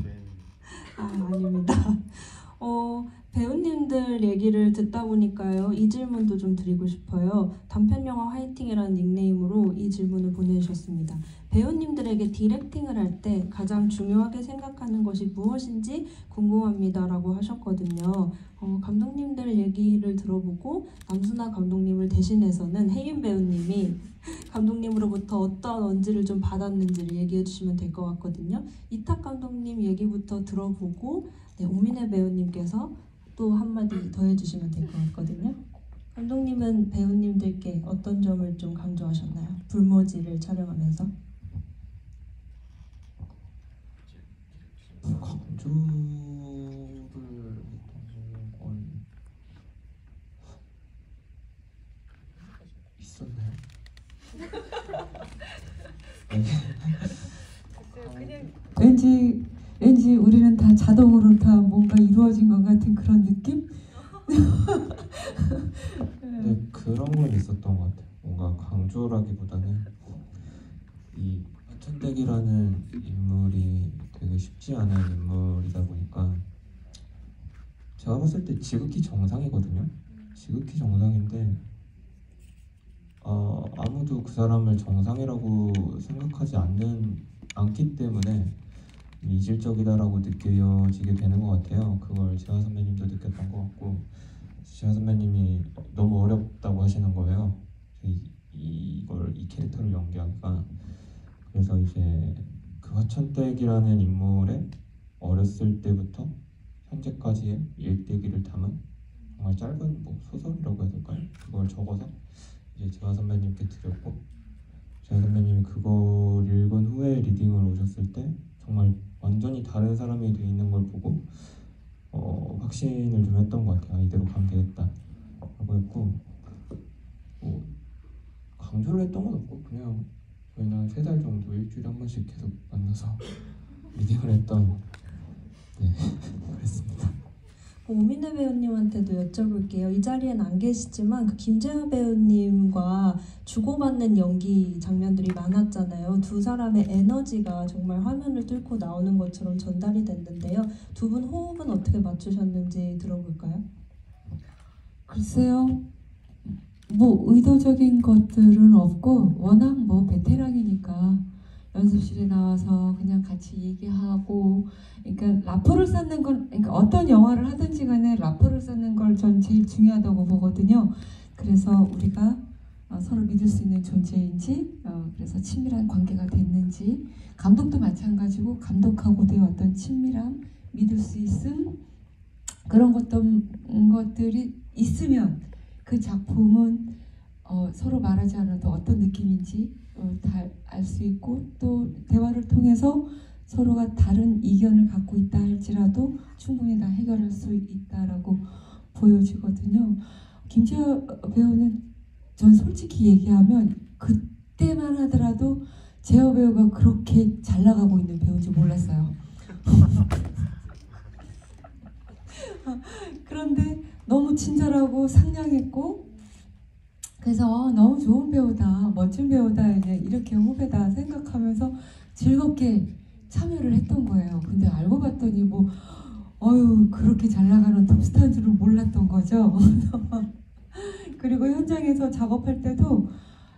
죄인. 아닙니다. 배우님들 얘기를 듣다 보니까요. 이 질문도 좀 드리고 싶어요. 단편영화 화이팅이라는 닉네임으로 이 질문을 보내주셨습니다. 배우님들에게 디렉팅을 할 때 가장 중요하게 생각하는 것이 무엇인지 궁금합니다 라고 하셨거든요. 감독님들 얘기를 들어보고 남순아 감독님을 대신해서는 혜윤 배우님이 감독님으로부터 어떤 언지를 좀 받았는지를 얘기해 주시면 될 것 같거든요. 이탁 감독님 얘기부터 들어보고 오민혜 배우님께서 또 한마디 더 해주시면 될 것 같거든요. 감독님은 배우님들께 어떤 점을 좀 강조하셨나요? 불모지를 촬영하면서. 강조를 했던 건 있었나요? 왠지 우리는 다 자동으로 다 뭔가 이루어진 것 같은 그런 느낌? 네, 그런 건 있었던 것 같아요. 뭔가 강조라기보다는 이 하천댁이라는 인물이 되게 쉽지 않은 인물이다 보니까 제가 봤을 때 지극히 정상이거든요. 지극히 정상인데 아무도 그 사람을 정상이라고 생각하지 않기 때문에 이질적이다라고 느껴지게 되는 것 같아요. 그걸 재화 선배님도 느꼈던 것 같고, 재화 선배님이 너무 어렵다고 하시는 거예요. 이 캐릭터를 연기하기가. 그래서 이제 그 화천댁이라는 인물의 어렸을 때부터 현재까지의 일대기를 담은 정말 짧은 뭐 소설이라고 해야 될까요? 그걸 적어서 이제 재화 선배님께 드렸고, 재화 선배님이 그걸 읽은 후에 리딩을 오셨을 때 정말 완전히 다른 사람이 돼 있는 걸 보고 확신을 좀 했던 것 같아요. 이대로 가면 되겠다 라고 했고, 뭐 강조를 했던 건 없고 그냥 저희는 한 3달 정도 일주일에 한 번씩 계속 만나서 리딩을 했던 그랬습니다. 오민혜 배우님한테도 여쭤볼게요. 이 자리엔 안 계시지만 그 김재하 배우님과 주고받는 연기 장면들이 많았잖아요. 두 사람의 에너지가 정말 화면을 뚫고 나오는 것처럼 전달이 됐는데요. 두 분 호흡은 어떻게 맞추셨는지 들어볼까요? 글쎄요. 뭐 의도적인 것들은 없고 워낙 뭐 베테랑이니까 연습실에 나와서 그냥 같이 얘기하고, 그러니까 라포를 쌓는 건, 그러니까 어떤 영화를 하든지 간에 라포를 쌓는 걸 전 제일 중요하다고 보거든요. 그래서 우리가 서로 믿을 수 있는 존재인지, 그래서 친밀한 관계가 됐는지, 감독도 마찬가지고 감독하고도의 어떤 친밀함, 믿을 수 있음, 그런 것들이 있으면 그 작품은 서로 말하지 않아도 어떤 느낌인지 다 알 수 있고, 또 대화를 통해서 서로가 다른 이견을 갖고 있다 할지라도 충분히 다 해결할 수 있다라고 보여지거든요. 김재하 배우는 전 솔직히 얘기하면 그때만 하더라도 재하 배우가 그렇게 잘 나가고 있는 배우인지 몰랐어요. 그런데 너무 친절하고 상냥했고, 그래서 너무 좋은 배우다, 멋진 배우다, 이제 이렇게 후배다 생각하면서 즐겁게 참여를 했던 거예요. 근데 알고 봤더니 뭐 그렇게 잘 나가는 톱스타인 줄은 몰랐던 거죠. 그리고 현장에서 작업할 때도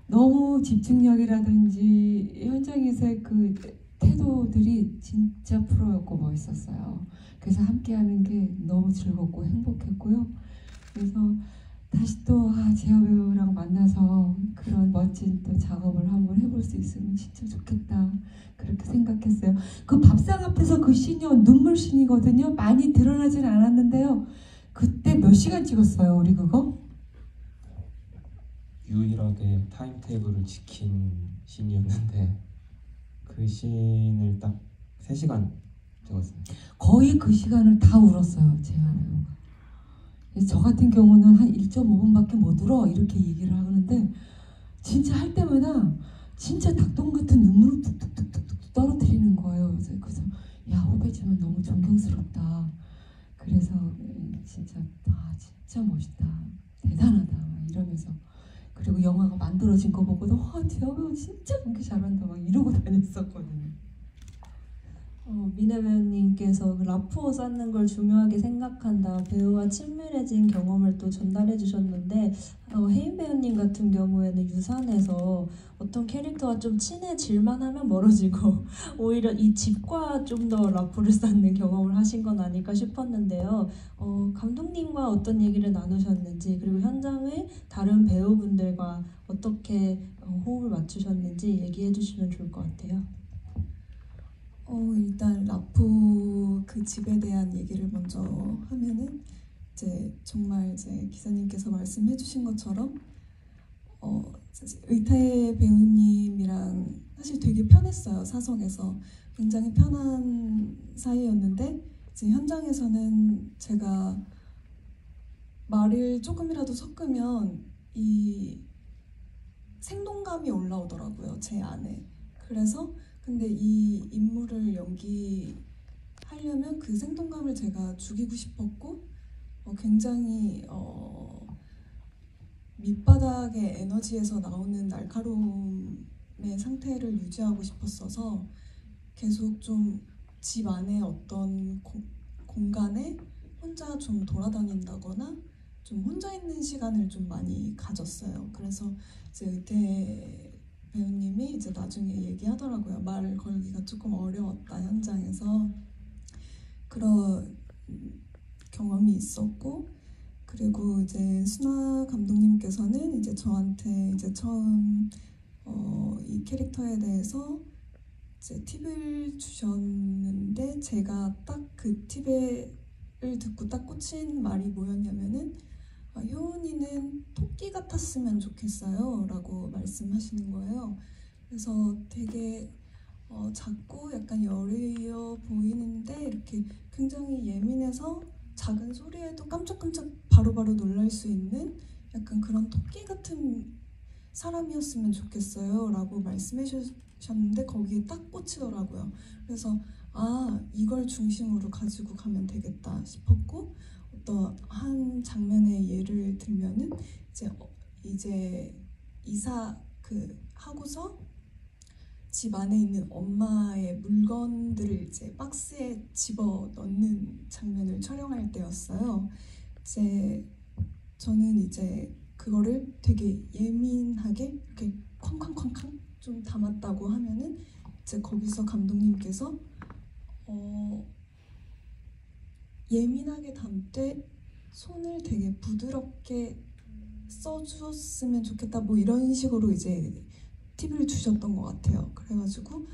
너무 집중력이라든지 현장에서의 그 태도들이 진짜 프로였고 멋있었어요. 그래서 함께하는 게 너무 즐겁고 행복했고요. 그래서 다시 또 재하 배우랑 만나서 그런 멋진 또 작업을 한번 해볼 수 있으면 진짜 좋겠다, 그렇게 생각했어요. 그 밥상 앞에서 그 씬이 눈물씬이거든요. 많이 드러나진 않았는데요. 그때 몇 시간 찍었어요, 우리 그거? 유일하게 타임테이블을 지킨 씬이었는데 그 씬을 딱 3시간 찍었습니다. 거의 그 시간을 다 울었어요, 재하 배우가. 저 같은 경우는 한 1.5분밖에 못 울어 이렇게 얘기를 하는데 진짜 할 때마다 진짜 닭똥 같은 눈물을 뚝뚝뚝뚝 떨어뜨리는 거예요. 그래서 야, 후배지만 너무 존경스럽다. 그래서 진짜 진짜 멋있다, 대단하다 막 이러면서, 그리고 영화가 만들어진 거 보고도 재하 배우 진짜 연기 잘한다 막 이러고 다녔었거든요. 민혜 배우님께서 그 라포 쌓는 걸 중요하게 생각한다, 배우와 친밀해진 경험을 또 전달해 주셨는데, 혜인 배우님 같은 경우에는 유산에서 어떤 캐릭터와 좀 친해질만 하면 멀어지고 오히려 이 집과 좀 더 라포를 쌓는 경험을 하신 건 아닐까 싶었는데요. 감독님과 어떤 얘기를 나누셨는지, 그리고 현장의 다른 배우분들과 어떻게 호흡을 맞추셨는지 얘기해 주시면 좋을 것 같아요. 일단 라포 그 집에 대한 얘기를 먼저 하면은, 이제 정말 이제 기사님께서 말씀해주신 것처럼 의타의 배우님이랑 사실 되게 편했어요. 사석에서 굉장히 편한 사이였는데, 이제 현장에서는 제가 말을 조금이라도 섞으면 이 생동감이 올라오더라고요, 제 안에. 그래서 근데 이 인물을 연기하려면 그 생동감을 제가 죽이고 싶었고, 굉장히 밑바닥의 에너지에서 나오는 날카로움의 상태를 유지하고 싶었어서 계속 좀 집 안에 어떤 공간에 혼자 좀 돌아다닌다거나 좀 혼자 있는 시간을 좀 많이 가졌어요. 그래서 이제 의태 배우님이 이제 나중에 얘기하더라고요. 말을 걸기가 조금 어려웠다 현장에서 그런 경험이 있었고, 그리고 이제 순아 감독님께서는 이제 저한테 이제 처음 이 캐릭터에 대해서 이제 팁을 주셨는데, 제가 딱 그 팁을 듣고 딱 꽂힌 말이 뭐였냐면은 효은이는 토끼 같았으면 좋겠어요 라고 말씀하시는 거예요. 그래서 되게 작고 약간 여리여 보이는데 이렇게 굉장히 예민해서 작은 소리에도 깜짝깜짝 바로바로 놀랄 수 있는 약간 그런 토끼 같은 사람이었으면 좋겠어요 라고 말씀해 주셨는데 거기에 딱 꽂히더라고요. 그래서 이걸 중심으로 가지고 가면 되겠다 싶었고, 어떤 한 장면의 예를 들면은 이제 이사 하고서 집 안에 있는 엄마의 물건들을 이제 박스에 집어 넣는 장면을 촬영할 때였어요. 저는 이제 그거를 되게 예민하게 이렇게 쾅쾅쾅쾅 좀 담았다고 하면은 이제 거기서 감독님께서 예민하게 담되 손을 되게 부드럽게 써주었으면 좋겠다 뭐 이런 식으로 이제 팁을 주셨던 것 같아요. 그래가지고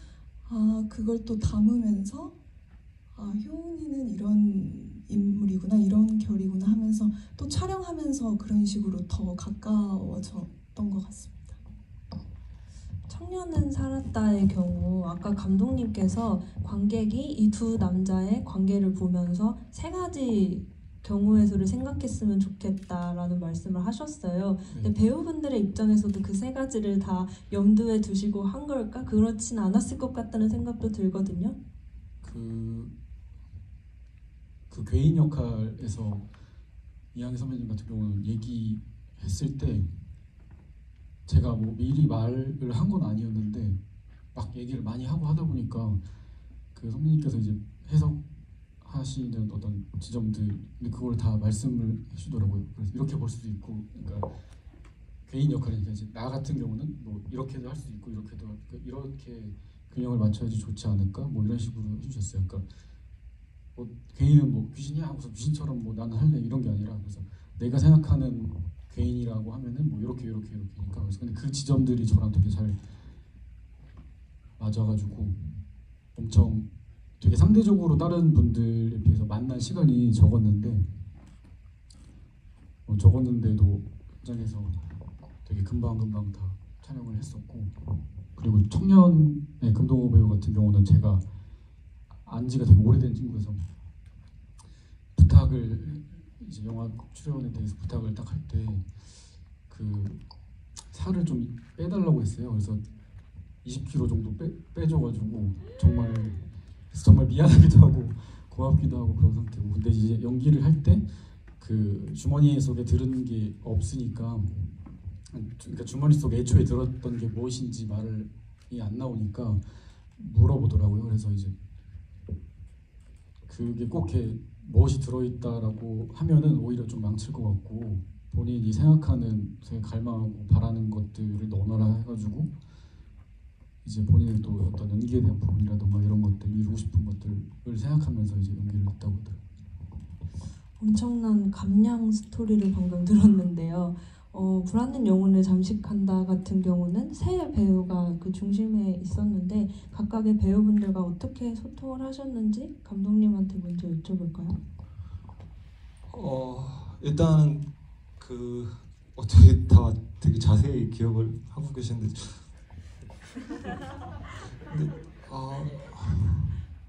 그걸 또 담으면서 효은이는 이런 인물이구나, 이런 결이구나 하면서 또 촬영하면서 그런 식으로 더 가까워졌던 것 같습니다. 청년은 살았다의 경우 아까 감독님께서 관객이 이 두 남자의 관계를 보면서 세 가지 경우의 수를 생각했으면 좋겠다라는 말씀을 하셨어요. 근데 배우분들의 입장에서도 그 세 가지를 다 염두에 두시고 한 걸까? 그렇진 않았을 것 같다는 생각도 들거든요. 그 괴인 역할에서 이항희 선배님 같은 경우는 얘기했을 때 제가 뭐 미리 말을 한 건 아니었는데 막 얘기를 많이 하고 하다 보니까 그 선배님께서 이제 해석하시는 어떤 지점들 그걸 다 말씀을 해주더라고요. 그래서 이렇게 볼 수도 있고, 그러니까 괴인 역할이니까 이제 나 같은 경우는 뭐 이렇게도 할 수 있고 이렇게도 이렇게 균형을 맞춰야지 좋지 않을까 뭐 이런 식으로 해주셨어요. 그러니까 뭐 괴인은 뭐 귀신이야 하고서 귀신처럼 뭐 나는 할래 이런 게 아니라, 그래서 내가 생각하는 괴인이라고 하면은 뭐 이렇게니까. 그래서 근데 그 지점들이 저랑 되게 잘 맞아가지고 엄청 되게 상대적으로 다른 분들에 비해서 만난 시간이 적었는데도 현장에서 되게 금방 다 촬영을 했었고, 그리고 청년의 금동호 배우 같은 경우는 제가 안 지가 되게 오래된 친구여서 부탁을 이제 영화 출연에 대해서 부탁을 딱 할 때 그 살을 좀 빼달라고 했어요. 그래서 20kg 정도 빼줘가지고 정말 미안하기도 하고 고맙기도 하고 그런 상태고, 근데 이제 연기를 할 때 그 주머니 속에 들은 게 없으니까, 그러니까 주머니 속에 애초에 들었던 게 무엇인지 말이 안 나오니까 물어보더라고요. 그래서 이제 그게 꼭 이렇게 무엇이 들어있다라고 하면은 오히려 좀 망칠 것 같고, 본인이 생각하는, 되게 갈망하고 바라는 것들을 넣어놔라 해가지고 이제 본인은 또 어떤 연기에 대한 부분이라던가 이런 것들, 이루고 싶은 것들을 생각하면서 이제 연기를 했다고 하더라고요. 엄청난 감량 스토리를 방금 들었는데요. 불안한 영혼을 잠식한다 같은 경우는 세 배우가 그 중심에 있었는데 각각의 배우분들과 어떻게 소통을 하셨는지 감독님한테 먼저 여쭤볼까요? 일단 어떻게 다 되게 자세히 기억을 하고 계신데 근데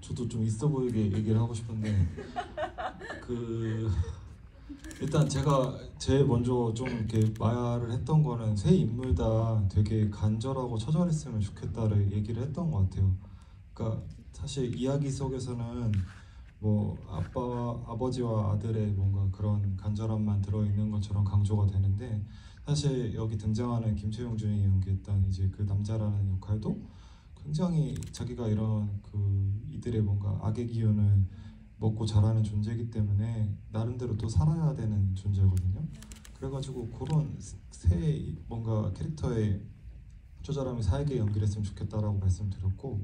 저도 좀 있어 보이게 얘기를 하고 싶은데 일단 제가 제일 먼저 좀 이렇게 말을 했던 거는 세 인물 다 되게 간절하고 처절했으면 좋겠다를 얘기를 했던 것 같아요. 그러니까 사실 이야기 속에서는 뭐 아버지와 아들의 뭔가 그런 간절함만 들어있는 것처럼 강조가 되는데, 사실 여기 등장하는 김채용 준이 연기했던 이제 그 남자라는 역할도 굉장히 자기가 이런 이들의 뭔가 악의 기운을 먹고 자라는 존재이기 때문에 나름대로 또 살아야 되는 존재거든요. 그래가지고 그런 새 뭔가 캐릭터의 저 사람이 살게 연기를 했으면 좋겠다라고 말씀드렸고,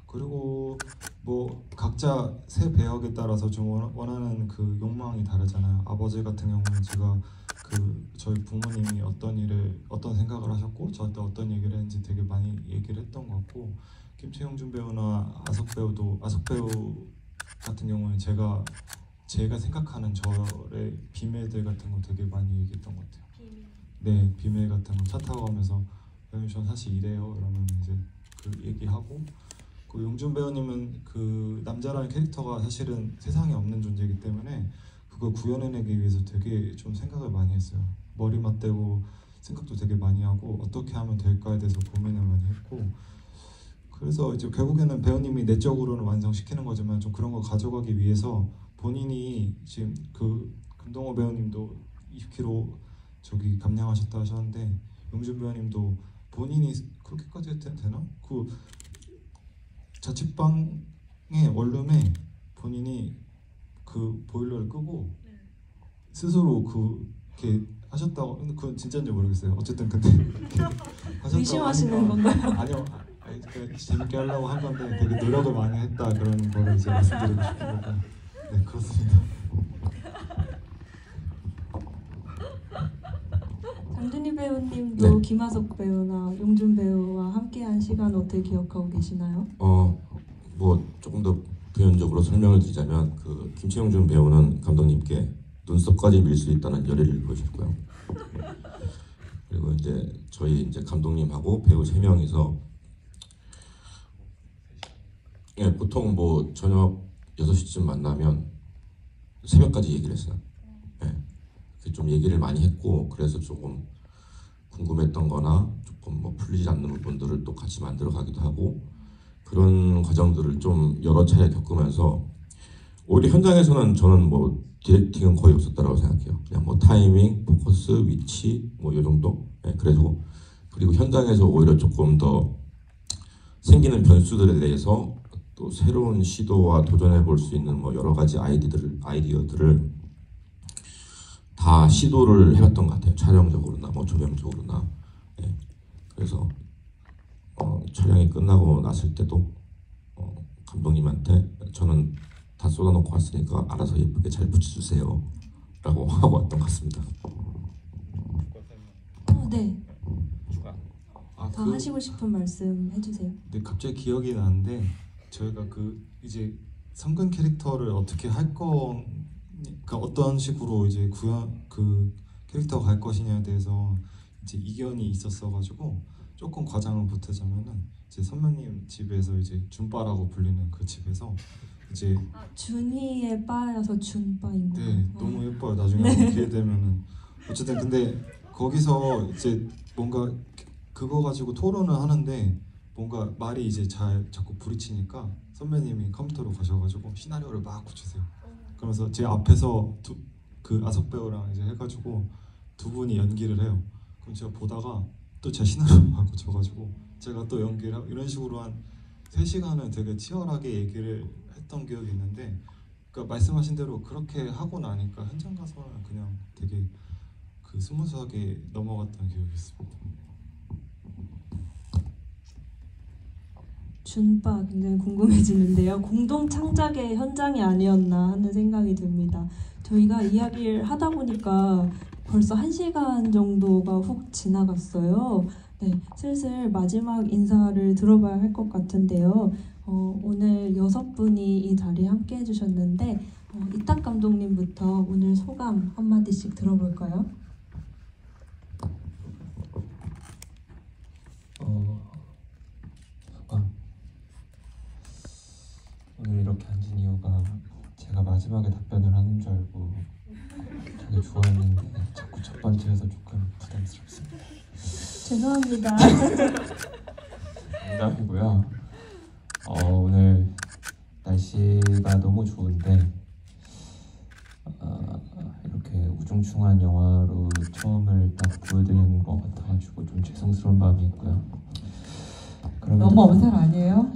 그리고 뭐 각자 새 배역에 따라서 좀 원하는 그 욕망이 다르잖아요. 아버지 같은 경우는 제가 그 저희 부모님이 어떤 생각을 하셨고 저한테 어떤 얘기를 했는지 되게 많이 얘기를 했던 것 같고, 김채용준 배우나 아석 배우 같은 경우는 제가 생각하는 저의 비밀들 같은 거 되게 많이 얘기했던 것 같아요. 비밀. 네, 비밀 같은 거 차 타고 가면서 배우님 전 사실 이래요 이러면 이제 그 얘기하고, 그 용준 배우님은 그 남자라는 캐릭터가 사실은 세상에 없는 존재이기 때문에 그걸 구현해내기 위해서 되게 좀 생각을 많이 했어요. 머리 맞대고 생각도 되게 많이 하고 어떻게 하면 될까에 대해서 고민을 많이 했고, 그래서 이제 결국에는 배우님이 내적으로는 완성시키는 거지만 좀 그런 걸 가져가기 위해서 본인이 지금 그 금동호 배우님도 20kg 저기 감량하셨다 하셨는데 용준 배우님도 본인이 그렇게까지 해도 되나? 그 자취방의 원룸에 본인이 그 보일러를 끄고 스스로 그렇게 하셨다고. 근데 그건 진짜인지 모르겠어요. 어쨌든 근데 하셨다고 의심하시는 하니까, 건가요? 아니요, 그러니까 재밌게 하려고 한 건데 되게 노력을 많이 했다 그런 거를 이제 말씀드리고 싶은 거고. 네, 그렇습니다. 장준희 배우님도 네. 김하석 배우나 용준 배우와 함께한 시간 어떻게 기억하고 계시나요? 뭐 조금 더 부연적으로 설명을 드리자면 그 김채용준 배우는 감독님께 눈썹까지 밀 수 있다는 열의를 보여줬고요. 그리고 이제 저희 이제 감독님하고 배우 3명이서 예, 보통 뭐 저녁 6시쯤 만나면 새벽까지 얘기를 했어요. 예, 좀 얘기를 많이 했고, 그래서 조금 궁금했던 거나 조금 뭐 풀리지 않는 부분들을 또 같이 만들어 가기도 하고, 그런 과정들을 좀 여러 차례 겪으면서 오히려 현장에서는 저는 뭐 디렉팅은 거의 없었다고 생각해요. 그냥 뭐 타이밍, 포커스, 위치 뭐 이 정도. 예, 그리고 현장에서 오히려 조금 더 생기는 변수들에 대해서 또 새로운 시도와 도전해 볼 수 있는 뭐 여러 가지 아이디어들을 다 시도를 해봤던 것 같아요. 촬영적으로나 뭐 조명적으로나. 예, 그래서 촬영이 끝나고 났을 때도 감독님한테 저는 다 쏟아놓고 왔으니까 알아서 예쁘게 잘 붙여주세요 라고 하고 왔던 것 같습니다. 네. 아, 더 하시고 싶은 말씀 해주세요. 네, 갑자기 기억이 나는데 저희가 그 이제 성근 캐릭터를 어떻게 할 그러니까 어떤 식으로 이제 그 캐릭터가 갈 것이냐에 대해서 이제 이견이 있었어가지고 조금 과장을 보태자면은 이제 선배님 집에서 이제 준바라고 불리는 그 집에서 이제 준이의 바여서 준바인 거예요. 네, 너무 예뻐요. 나중에 한번 기회 되면은. 어쨌든 근데 거기서 이제 뭔가 그거 가지고 토론을 하는데 뭔가 말이 이제 자꾸 부딪히니까 선배님이 컴퓨터로 가셔가지고 시나리오를 막 고치세요. 그러면서 제 앞에서 그 아석 배우랑 이제 해가지고 두 분이 연기를 해요. 그럼 제가 보다가 또 제 시나리오를 막 고쳐가지고 제가 또 연기를 하고, 이런 식으로 한 3시간을 되게 치열하게 얘기를 했던 기억이 있는데, 그러니까 말씀하신 대로 그렇게 하고 나니까 현장 가서는 그냥 되게 그 스무스하게 넘어갔던 기억이 있습니다. 준바 굉장히 궁금해지는데요. 공동 창작의 현장이 아니었나 하는 생각이 듭니다. 저희가 이야기를 하다 보니까 벌써 1시간 정도가 훅 지나갔어요. 네, 슬슬 마지막 인사를 들어봐야 할 것 같은데요. 오늘 6분이 이 자리에 함께 해주셨는데 이탁 감독님부터 오늘 소감 한마디씩 들어볼까요? 소감. 오늘 이렇게 앉은 이유가 제가 마지막에 답변을 하는 줄 알고 되게 좋아했는데 자꾸 첫 번째여서 조금 부담스럽습니다. 죄송합니다. 농담이고요. 오늘 날씨가 너무 좋은데 이렇게 우중충한 영화로 처음을 딱 보여드리는 것 같아가지고 좀 죄송스러운 마음이 있고요. 너무 엄살 아니에요?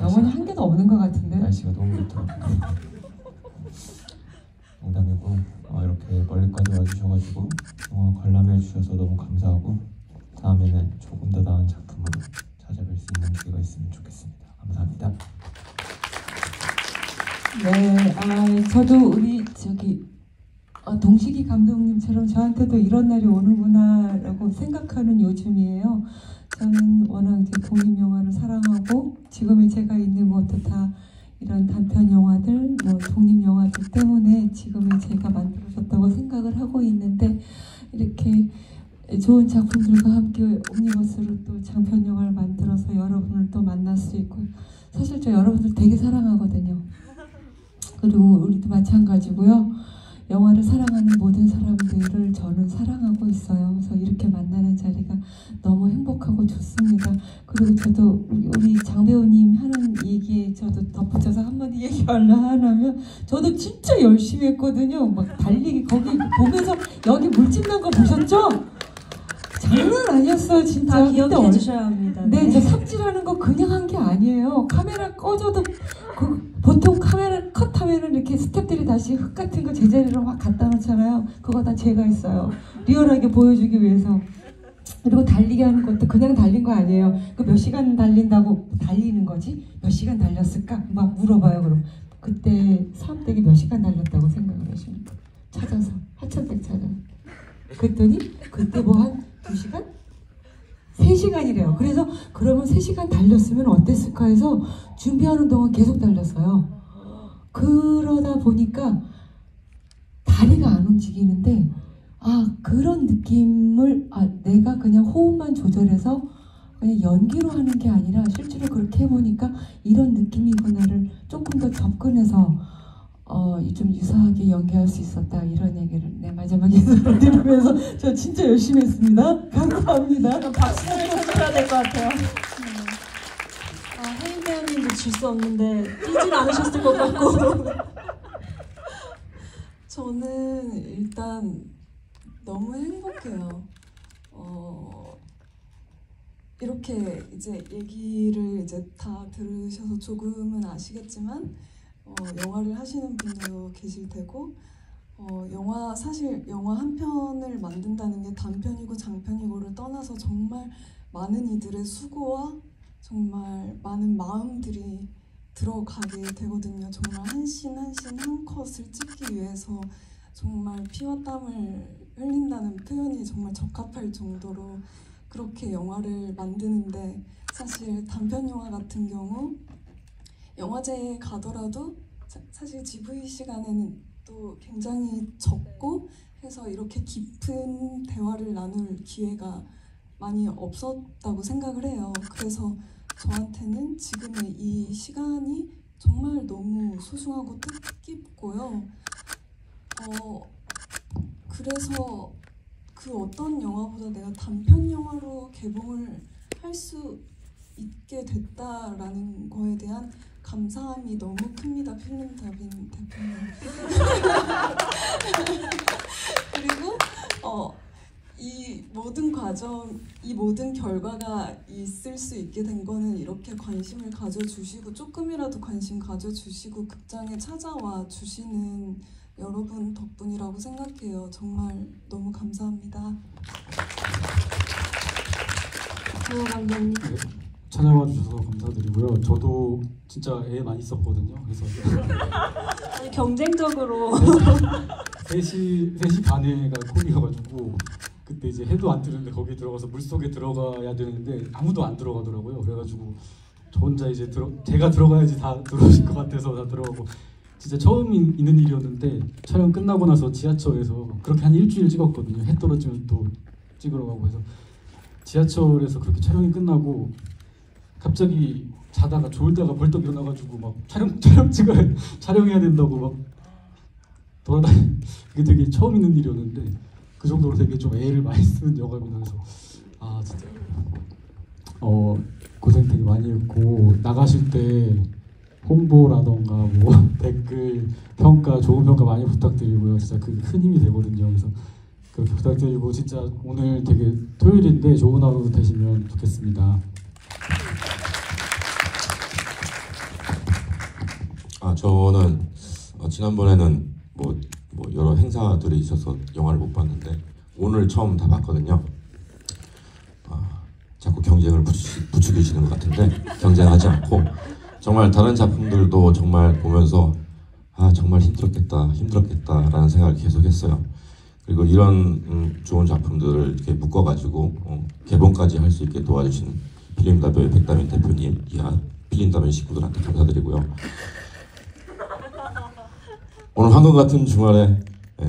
영혼이 한 개도 없는 것 같은데? 날씨가 너무 좋더라고요. 농담이고 이렇게 멀리까지 와주셔가지고 영화 관람해 주셔서 너무 감사하고 다음에는 조금 더 됐으면 좋겠습니다. 감사합니다. 네, 저도 우리 동식이 감독님처럼 저한테도 이런 날이 오는구나라고 생각하는 요즘이에요. 저는 워낙 이제 독립 영화를 사랑하고 지금의 제가 있는 것도 다 이런 단편 영화들, 독립 영화들 때문에 지금의 제가 만들어졌다고 생각을 하고 있는데 이렇게 좋은 작품들과 함께 옴니버스로 또 장편 영화를 만들어서 여러분을 또 만날 수 있고 사실 저 여러분들 되게 사랑하거든요. 그리고 우리도 마찬가지고요. 영화를 사랑하는 모든 사람들을 저는 사랑하고 있어요. 그래서 이렇게 만나는 자리가 너무 행복하고 좋습니다. 그리고 저도 우리 장 배우님 하는 얘기에 저도 덧붙여서 한마디 얘기하려면 저도 진짜 열심히 했거든요. 막 달리기 거기 보면서 여기 물집 난 거 보셨죠? 장난 아니었어요 진짜. 다 기억해 주셔야 합니다. 네, 저 삽질하는 거 그냥 한 게 아니에요. 카메라 꺼져도 보통 카메라 컷하면은 이렇게 스태프들이 다시 흙 같은 거 제자리로 막 갖다 놓잖아요. 그거 다 제가 했어요. 리얼하게 보여주기 위해서. 그리고 달리기 하는 것도 그냥 달린 거 아니에요. 그 몇 시간 달린다고 달리는 거지? 몇 시간 달렸을까? 막 물어봐요. 그럼 그때 사업대기 몇 시간 달렸다고 생각을 하십니까? 찾아서 하천백 찾아서. 그랬더니 그때 뭐 한 2시간? 3시간이래요. 그래서 그러면 3시간 달렸으면 어땠을까 해서 준비하는 동안 계속 달렸어요. 그러다 보니까 다리가 안 움직이는데 그런 느낌을 내가 그냥 호흡만 조절해서 그냥 연기로 하는 게 아니라 실제로 그렇게 해보니까 이런 느낌이구나를 조금 더 접근해서 좀 유사하게 연기할 수 있었다 이런 얘기를 마지막에 들으면서 저 진짜 열심히 했습니다. 감사합니다. 박수를 쳐줘야 될 것 같아요. 혜인 배우님도 질 수 없는데 뛰진 않으셨을 것 같고. 저는 일단 너무 행복해요. 이렇게 이제 얘기를 이제 다 들으셔서 조금은 아시겠지만 영화를 하시는 분도 계실 테고 사실 영화 한 편을 만든다는 게 단편이고 장편이고를 떠나서 정말 많은 이들의 수고와 정말 많은 마음들이 들어가게 되거든요. 정말 한 씬 한 씬 한 컷을 찍기 위해서 정말 피와 땀을 흘린다는 표현이 정말 적합할 정도로 그렇게 영화를 만드는데 사실 단편 영화 같은 경우 영화제에 가더라도 사실 GV 시간에는 또 굉장히 적고 해서 이렇게 깊은 대화를 나눌 기회가 많이 없었다고 생각을 해요. 그래서 저한테는 지금의 이 시간이 정말 너무 소중하고 뜻깊고요. 그래서 그 어떤 영화보다 내가 단편 영화로 개봉을 할 수 있게 됐다라는 거에 대한 감사함이 너무 큽니다. 필름다빈 대표님. 그리고 이 모든 과정, 이 모든 결과가 있을 수 있게 된 거는 이렇게 관심을 가져주시고 조금이라도 관심 가져주시고 극장에 찾아와 주시는 여러분 덕분이라고 생각해요. 정말 너무 감사합니다. 감독님. 찾아와 주셔서 감사드리고요. 저도 진짜 애 많이 썼거든요. 그래서 아니, 경쟁적으로 3시 반에가 콜이어가지고 그때 이제 해도 안 뜨는데 거기 들어가서 물속에 들어가야 되는데 아무도 안 들어가더라고요. 그래가지고 저 혼자 이제 제가 들어가야지 다 들어오실 것 같아서 다 들어가고 진짜 처음 있는 일이었는데 촬영 끝나고 나서 지하철에서 그렇게 한 일주일 찍었거든요. 해 떨어지면 또 찍으러 가고 해서 지하철에서 그렇게 촬영이 끝나고 갑자기 자다가 졸다가 벌떡 일어나가지고 막 촬영해야 된다고 막 돌아다니. 그게 되게 처음 있는 일이었는데 그 정도로 되게 좀 애를 많이 쓰는 영화입니다. 그래서 진짜 고생 되게 많이 했고 나가실 때 홍보라던가 뭐 댓글 평가 좋은 평가 많이 부탁드리고요. 진짜 그게 큰 힘이 되거든요. 그래서 그렇게 부탁드리고 진짜 오늘 되게 토요일인데 좋은 하루 되시면 좋겠습니다. 저는 지난번에는 뭐 여러 행사들이 있어서 영화를 못 봤는데 오늘 처음 다 봤거든요. 자꾸 경쟁을 부추기시는 것 같은데 경쟁하지 않고 정말 다른 작품들도 정말 보면서 아 정말 힘들었겠다라는 생각을 계속했어요. 그리고 이런 좋은 작품들을 이렇게 묶어가지고 개봉까지 할 수 있게 도와주신 필름다변 백다민 대표님 이하 필름다변 식구들한테 감사드리고요. 오늘 황금 같은 주말에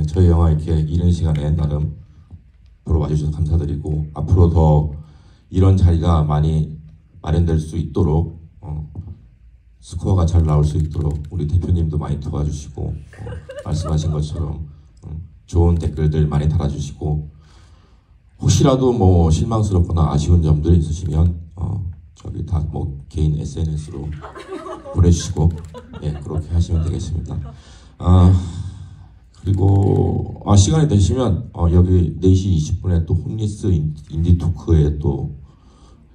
저희 영화 이렇게 이른 시간에 나름 보러 와주셔서 감사드리고 앞으로 더 이런 자리가 많이 마련될 수 있도록 스코어가 잘 나올 수 있도록 우리 대표님도 많이 도와주시고 말씀하신 것처럼 좋은 댓글들 많이 달아주시고 혹시라도 뭐 실망스럽거나 아쉬운 점들이 있으시면 저기 다 뭐 개인 SNS로 보내주시고 예 그렇게 하시면 되겠습니다. 그리고 시간이 되시면 여기 4시 20분에 또 홈리스 인디 토크에 또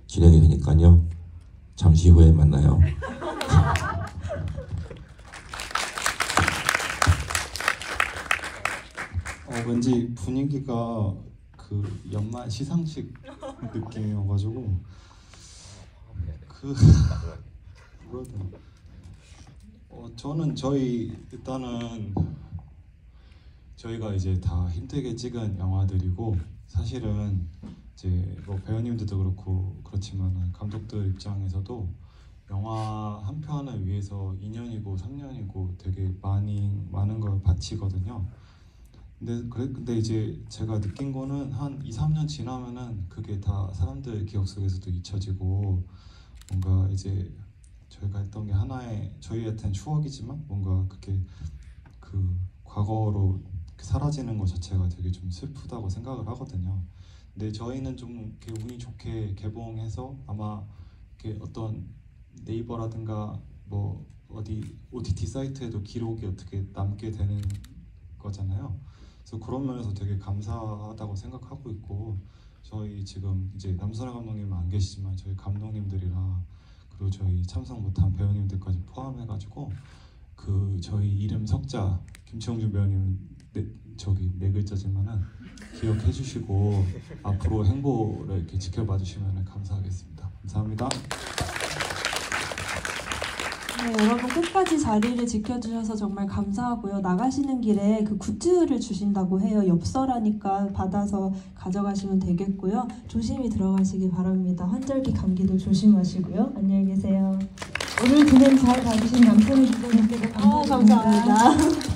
진행이 되니까요. 잠시 후에 만나요. 왠지 분위기가 그 연말 시상식 느낌이어가지고 뭐라 해야 되나? 저는 일단은 저희가 이제 다 힘들게 찍은 영화들이고 사실은 이제 뭐 배우님들도 그렇고 그렇지만 감독들 입장에서도 영화 한 편을 위해서 2년이고 3년이고 되게 많은 걸 바치거든요. 근데 이제 제가 느낀 거는 한 2, 3년 지나면은 그게 다 사람들 기억 속에서도 잊혀지고 뭔가 이제 저희가 했던 게 하나의 저희한테는 추억이지만 뭔가 그게 그 과거로 사라지는 것 자체가 되게 좀 슬프다고 생각을 하거든요. 근데 저희는 좀 이렇게 운이 좋게 개봉해서 아마 이렇게 어떤 네이버라든가 뭐 어디 OTT 사이트에도 기록이 어떻게 남게 되는 거잖아요. 그래서 그런 면에서 되게 감사하다고 생각하고 있고 저희 지금 이제 남순아 감독님은 안 계시지만 저희 감독님들이랑 그리고 저희 참석 못한 배우님들까지 포함해가지고 그 저희 이름 석자 김치홍준 배우님 저기 4글자지만은 기억해 주시고 앞으로 행보를 이렇게 지켜봐 주시면 감사하겠습니다. 감사합니다. 네, 여러분 끝까지 자리를 지켜주셔서 정말 감사하고요. 나가시는 길에 그 굿즈를 주신다고 해요. 엽서라니까 받아서 가져가시면 되겠고요. 조심히 들어가시기 바랍니다. 환절기 감기도 조심하시고요. 안녕히 계세요. 오늘 진행 잘 봐주신 남편의 기자님께도 감사드립니다.